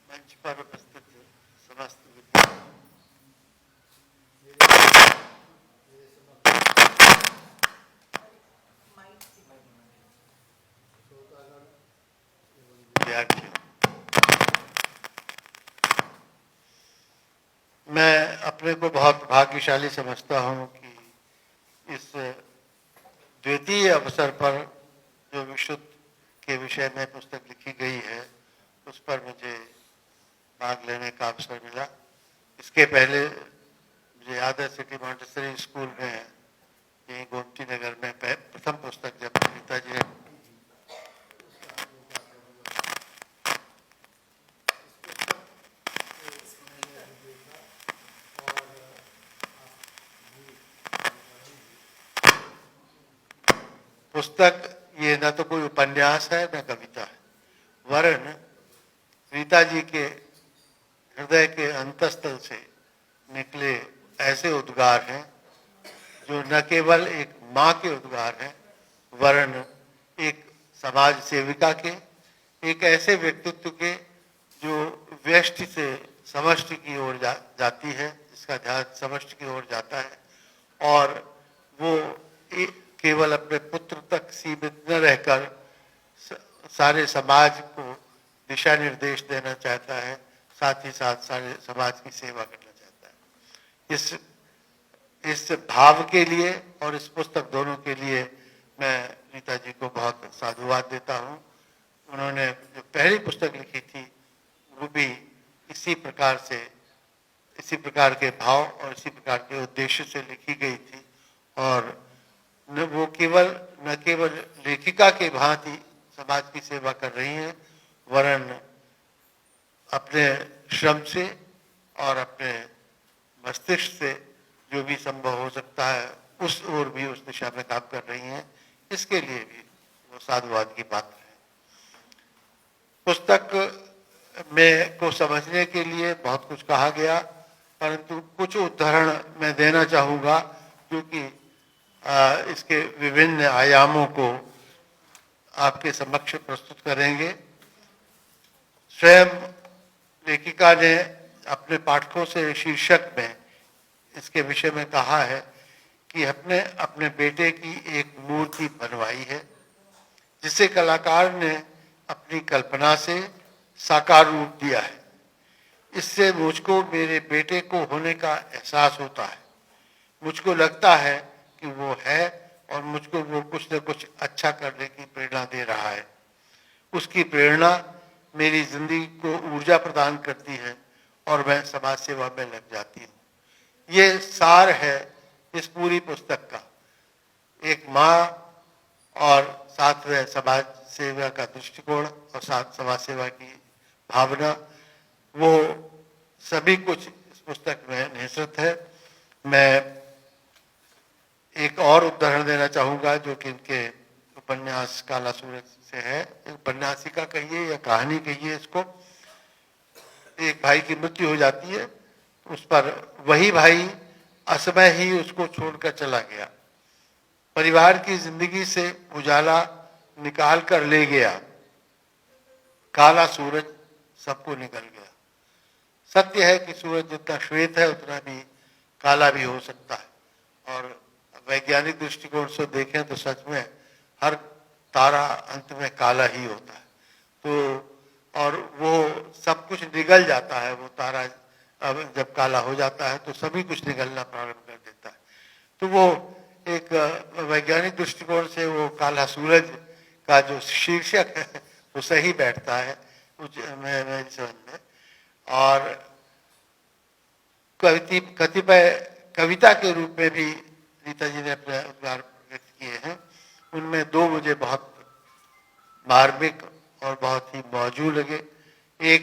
मंच पर उपस्थित समस्त विद्यार्थियों, मैं अपने को बहुत भाग्यशाली समझता हूँ कि इस द्वितीय अवसर पर जो विशुद्ध के विषय में पुस्तक लिखी गई है उस पर मुझे भाग लेने का अवसर मिला। इसके पहले मुझे याद है सिटी मॉन्टेसरी स्कूल में यहीं गोमती नगर में प्रथम पुस्तक जब पिताजी ने पुस्तक, ये न तो कोई उपन्यास है न कविता है, वरन रीता जी के हृदय के अंतस्थल से निकले ऐसे उद्गार हैं जो न केवल एक माँ के उद्गार हैं वरन एक समाज सेविका के, एक ऐसे व्यक्तित्व के जो व्यष्टि से समष्टि की ओर जाती है, जिसका ध्यान समष्टि की ओर जाता है और वो केवल अपने पुत्र तक सीमित न रहकर सारे समाज को दिशा निर्देश देना चाहता है, साथ ही साथ सारे समाज की सेवा करना चाहता है। इस भाव के लिए और इस पुस्तक दोनों के लिए मैं रीता जी को बहुत साधुवाद देता हूँ। उन्होंने जो पहली पुस्तक लिखी थी वो भी इसी प्रकार के भाव और इसी प्रकार के उद्देश्य से लिखी गई थी और वो न केवल लेखिका के भांति समाज की सेवा कर रही हैं वरन अपने श्रम से और अपने मस्तिष्क से जो भी संभव हो सकता है उस ओर भी उस दिशा में काम कर रही हैं। इसके लिए भी वो साधुवाद की पात्र है। पुस्तक में को समझने के लिए बहुत कुछ कहा गया, परंतु कुछ उदाहरण मैं देना चाहूँगा जो कि इसके विभिन्न आयामों को आपके समक्ष प्रस्तुत करेंगे। स्वयं लेखिका ने अपने पाठकों से शीर्षक में इसके विषय में कहा है कि अपने बेटे की एक मूर्ति बनवाई है जिसे कलाकार ने अपनी कल्पना से साकार रूप दिया है। इससे मुझको मेरे बेटे को होने का एहसास होता है। मुझको लगता है कि वो है और मुझको वो कुछ न कुछ अच्छा करने की प्रेरणा दे रहा है। उसकी प्रेरणा मेरी जिंदगी को ऊर्जा प्रदान करती है और मैं समाज सेवा में लग जाती हूँ। ये सार है इस पूरी पुस्तक का। एक माँ और साथ में समाज सेवा का दृष्टिकोण और साथ समाज सेवा की भावना, वो सभी कुछ इस पुस्तक में निहित है। मैं एक और उदाहरण देना चाहूँगा जो कि इनके उपन्यास काला सूरज से है। उपन्यासिका कहिए या कहानी कहिए इसको। एक भाई की मृत्यु हो जाती है, उस पर वही भाई असमय ही उसको छोड़कर चला गया, परिवार की जिंदगी से उजाला निकाल कर ले गया। काला सूरज सबको निकल गया। सत्य है कि सूरज जितना श्वेत है उतना भी काला भी हो सकता है, और वैज्ञानिक दृष्टिकोण से देखें तो सच में हर तारा अंत में काला ही होता है। तो और वो सब कुछ निगल जाता है, वो तारा अब जब काला हो जाता है तो सभी कुछ निगलना प्रारंभ कर देता है। तो वो एक वैज्ञानिक दृष्टिकोण से वो काला सूरज का जो शीर्षक है वो सही बैठता है मेरे समझ में। और कतिपय कविता के रूप में भी रीता जी ने अपने उद्गार व्यक्त किए हैं, उनमें दो मुझे बहुत मार्मिक और बहुत ही मौजू लगे। एक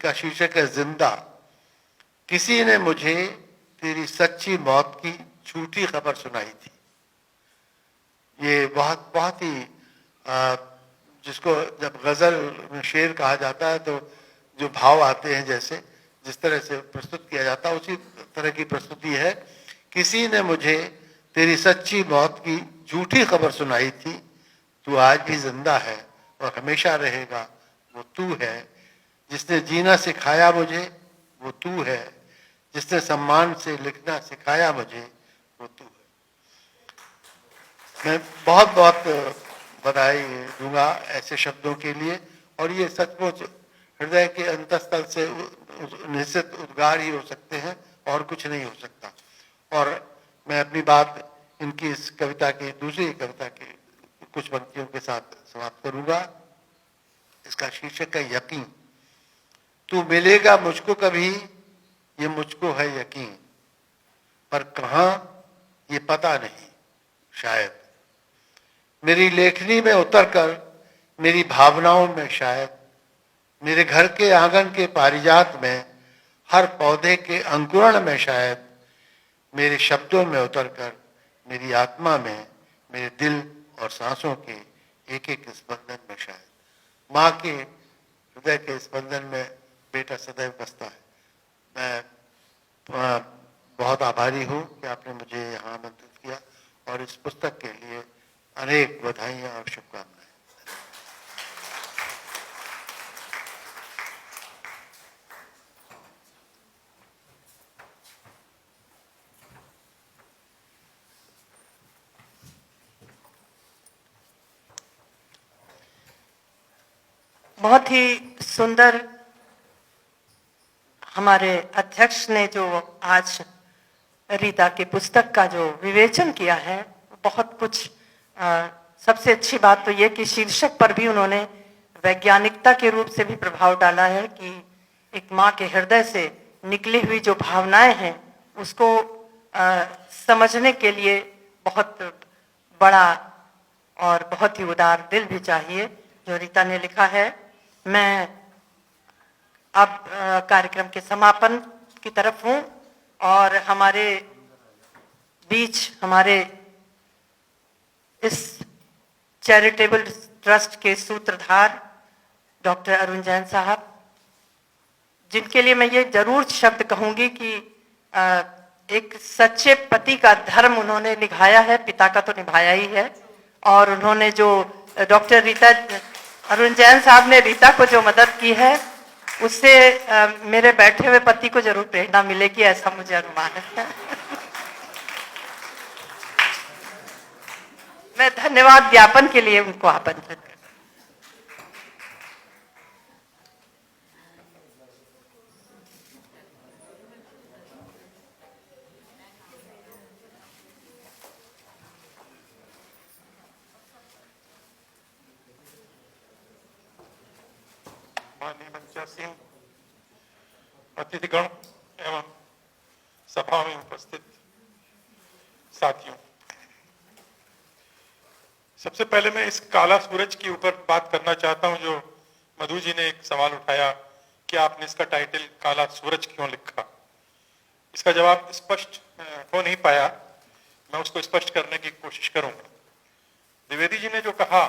का शीर्षक है जिंदा। किसी ने मुझे तेरी सच्ची मौत की झूठी खबर सुनाई थी। ये बहुत ही जिसको जब गजल में शेर कहा जाता है तो जो भाव आते हैं, जैसे जिस तरह से प्रस्तुत किया जाता है उसी तरह की प्रस्तुति है। किसी ने मुझे तेरी सच्ची मौत की झूठी खबर सुनाई थी, तू आज भी जिंदा है और हमेशा रहेगा, वो तू है। जिसने जीना सिखाया मुझे वो तू है, जिसने सम्मान से लिखना सिखाया मुझे वो तू है। मैं बहुत बहुत बधाई दूंगा ऐसे शब्दों के लिए, और ये सचमुच हृदय के अंतस्थल से निश्चित उद्गार ही हो सकते हैं और कुछ नहीं हो सकता। और मैं अपनी बात इनकी इस कविता की दूसरी कविता की कुछ पंक्तियों के साथ समाप्त करूंगा। इसका शीर्षक है यकीन। तू मिलेगा मुझको कभी, ये मुझको है यकीन, पर कहाँ ये पता नहीं शायद। मेरी लेखनी में उतरकर मेरी भावनाओं में शायद, मेरे घर के आंगन के पारिजात में, हर पौधे के अंकुरण में शायद, मेरे शब्दों में उतरकर मेरी आत्मा में, मेरे दिल और सांसों के एक एक स्पंदन में शायद। माँ के हृदय के स्पंदन में बेटा सदैव बसता है। मैं बहुत आभारी हूँ कि आपने मुझे यहाँ आमंत्रित किया, और इस पुस्तक के लिए अनेक बधाइयाँ और शुभकामनाएं। बहुत ही सुंदर हमारे अध्यक्ष ने जो आज रीता की पुस्तक का जो विवेचन किया है, बहुत कुछ सबसे अच्छी बात तो ये कि शीर्षक पर भी उन्होंने वैज्ञानिकता के रूप से भी प्रभाव डाला है कि एक माँ के हृदय से निकली हुई जो भावनाएं हैं उसको समझने के लिए बहुत बड़ा और बहुत ही उदार दिल भी चाहिए, जो रीता ने लिखा है। मैं अब कार्यक्रम के समापन की तरफ हूँ, और हमारे बीच हमारे इस चैरिटेबल ट्रस्ट के सूत्रधार डॉक्टर अरुण जैन साहब, जिनके लिए मैं ये जरूर शब्द कहूंगी कि एक सच्चे पति का धर्म उन्होंने निभाया है, पिता का तो निभाया ही है। और उन्होंने जो डॉक्टर रीता अरुण जैन साहब ने रीता को जो मदद की है, उससे मेरे बैठे हुए पति को जरूर प्रेरणा मिलेगी, ऐसा मुझे अनुमान है। मैं धन्यवाद ज्ञापन के लिए उनको आमंत्रित करती हूं। माननीय मंचासीन, अतिथिगण एवं सभा में उपस्थित साथियों, सबसे पहले मैं इस काला सूरज के ऊपर बात करना चाहता हूं। जो मधु जी ने एक सवाल उठाया कि आपने इसका टाइटल काला सूरज क्यों लिखा, इसका जवाब स्पष्ट हो नहीं पाया, मैं उसको स्पष्ट करने की कोशिश करूंगा। द्विवेदी जी ने जो कहा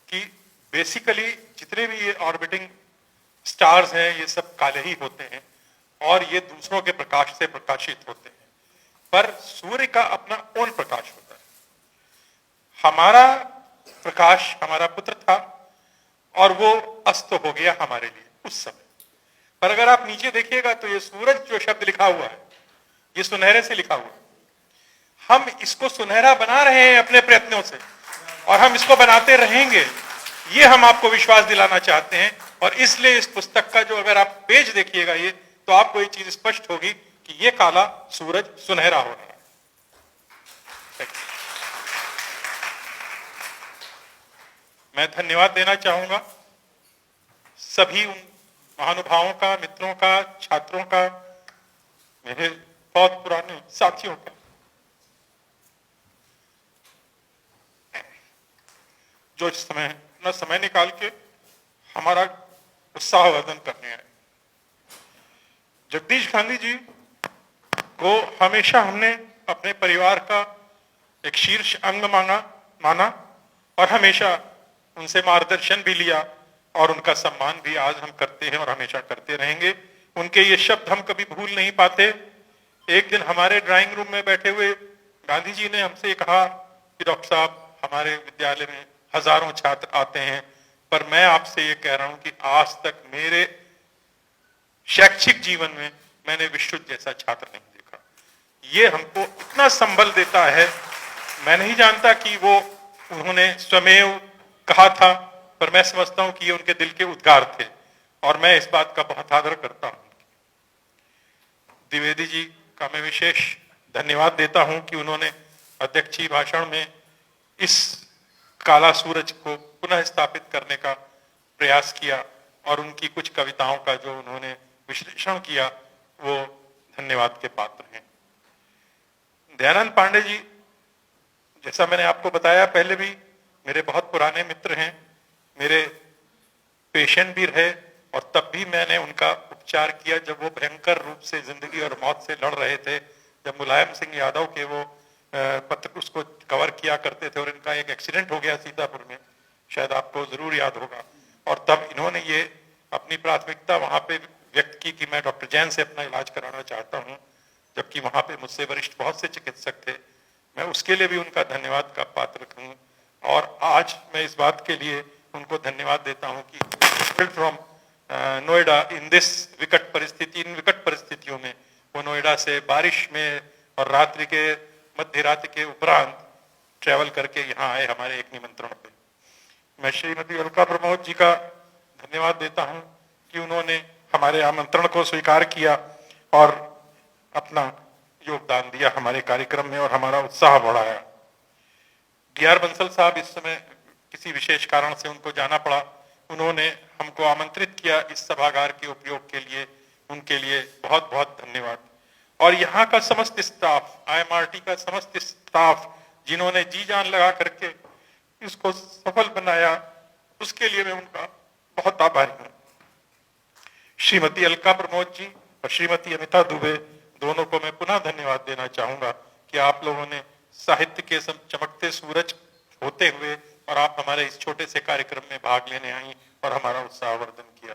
कि बेसिकली जितने भी ये ऑर्बिटिंग स्टार्स हैं ये सब काले ही होते हैं और ये दूसरों के प्रकाश से प्रकाशित होते हैं, पर सूर्य का अपना ओन प्रकाश होता है। हमारा प्रकाश हमारा पुत्र था और वो अस्त हो गया हमारे लिए उस समय, पर अगर आप नीचे देखिएगा तो ये सूरज जो शब्द लिखा हुआ है ये सुनहरे से लिखा हुआ है। हम इसको सुनहरा बना रहे हैं अपने प्रयत्नों से और हम इसको बनाते रहेंगे, ये हम आपको विश्वास दिलाना चाहते हैं। और इसलिए इस पुस्तक का जो अगर आप पेज देखिएगा ये, तो आपको ये चीज स्पष्ट होगी कि ये काला सूरज सुनहरा हो रहा है। मैं धन्यवाद देना चाहूंगा सभी उन महानुभावों का, मित्रों का, छात्रों का, मेरे बहुत पुराने साथियों का, जो इस समय अपना समय निकाल के हमारा उत्साहवर्धन करने आए। जगदीश गांधी जी को हमेशा हमने अपने परिवार का एक शीर्ष अंग माना और हमेशा उनसे मार्गदर्शन भी लिया और उनका सम्मान भी आज हम करते हैं और हमेशा करते रहेंगे। उनके ये शब्द हम कभी भूल नहीं पाते। एक दिन हमारे ड्राइंग रूम में बैठे हुए गांधी जी ने हमसे कहा कि डॉक्टर साहब, हमारे विद्यालय में हजारों छात्र आते हैं, पर मैं आपसे ये कह रहा हूं कि आज तक मेरे शैक्षिक जीवन में मैंने विश्रुत जैसा छात्र नहीं देखा। ये हमको इतना संबल देता है। मैं नहीं जानता कि वो उन्होंने स्वमेव कहा था, पर मैं समझता हूं कि ये उनके दिल के उद्गार थे और मैं इस बात का बहुत आदर करता हूं। द्विवेदी जी का मैं विशेष धन्यवाद देता हूं कि उन्होंने अध्यक्षीय भाषण में इस काला सूरज को पुनः स्थापित करने का प्रयास किया और उनकी कुछ कविताओं का जो उन्होंने विश्लेषण किया वो धन्यवाद के पात्र हैं। दयानंद पांडे जी, जैसा मैंने आपको बताया पहले भी, मेरे बहुत पुराने मित्र हैं, मेरे पेशेंट भी रहे और तब भी मैंने उनका उपचार किया जब वो भयंकर रूप से जिंदगी और मौत से लड़ रहे थे। जब मुलायम सिंह यादव के वो पत्र उसको कवर किया करते थे और इनका एक एक्सीडेंट हो गया सीतापुर में, शायद आपको जरूर याद होगा, और तब इन्होंने ये अपनी प्राथमिकता वहां पे व्यक्त की कि मैं डॉक्टर जैन से अपना इलाज कराना चाहता हूं, जबकि वहां पे मुझसे वरिष्ठ बहुत से चिकित्सक थे। मैं उसके लिए भी उनका धन्यवाद का पात्र हूं और आज मैं इस बात के लिए उनको धन्यवाद देता हूं कि फ्रॉम नोएडा इन दिस विकट परिस्थितियों में वो नोएडा से बारिश में और रात्रि के मध्य रात्रि के उपरांत ट्रैवल करके यहाँ आए हमारे एक निमंत्रण पे। मैं श्रीमती अलका प्रमोद जी का धन्यवाद देता हूँ कि उन्होंने हमारे आमंत्रण को स्वीकार किया और अपना योगदान दिया हमारे कार्यक्रम में और हमारा उत्साह बढ़ाया। डीआर बंसल साहब इस समय किसी विशेष कारण से उनको जाना पड़ा, उन्होंने हमको आमंत्रित किया इस सभागार के उपयोग के लिए, उनके लिए बहुत बहुत धन्यवाद। और यहाँ का समस्त स्टाफ, IMRT का समस्त स्टाफ जिन्होंने जी जान लगा करके इसको सफल बनाया, उसके लिए मैं उनका बहुत आभारी हूँ। श्रीमती अलका प्रमोद जी और श्रीमती अमिता दुबे दोनों को मैं पुनः धन्यवाद देना चाहूंगा कि आप लोगों ने साहित्य के चमकते सूरज होते हुए और आप हमारे इस छोटे से कार्यक्रम में भाग लेने आई और हमारा उत्साहवर्धन किया।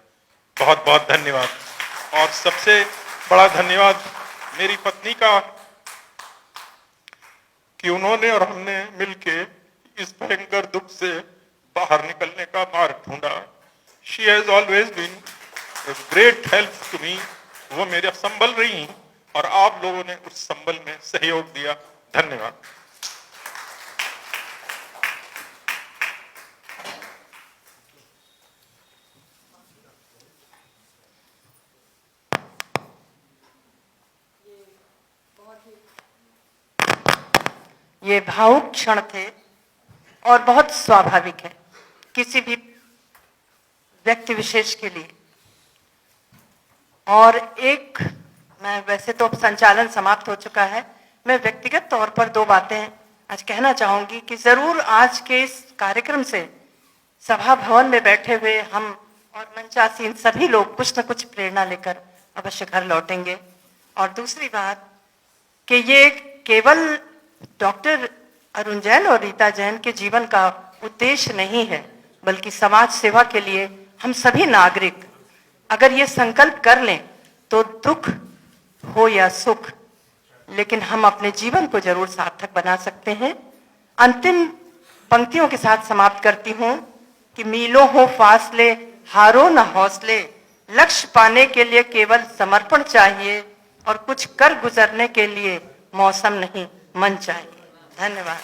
बहुत बहुत धन्यवाद। और सबसे बड़ा धन्यवाद मेरी पत्नी का कि उन्होंने और हमने मिलके इस भयंकर दुख से बाहर निकलने का मार्ग ढूंढा। She has always been great help to me. वो मेरे संबल रही और आप लोगों ने उस संबल में सहयोग दिया। धन्यवाद। ये भावुक क्षण थे और बहुत स्वाभाविक है किसी भी व्यक्ति विशेष के लिए। और एक, मैं वैसे तो संचालन समाप्त हो चुका है, मैं व्यक्तिगत तौर पर दो बातें आज कहना चाहूंगी कि जरूर आज के इस कार्यक्रम से सभा भवन में बैठे हुए हम और मंचासीन सभी लोग कुछ न कुछ प्रेरणा लेकर अवश्य घर लौटेंगे। और दूसरी बात कि ये केवल डॉक्टर अरुण जैन और रीता जैन के जीवन का उद्देश्य नहीं है, बल्कि समाज सेवा के लिए हम सभी नागरिक अगर ये संकल्प कर लें तो दुख हो या सुख, लेकिन हम अपने जीवन को जरूर सार्थक बना सकते हैं। अंतिम पंक्तियों के साथ समाप्त करती हूं कि मीलों हो फासले, हारो न हौसले, लक्ष्य पाने के लिए केवल समर्पण चाहिए और कुछ कर गुजरने के लिए मौसम नहीं मन चाहिए। धन्यवाद।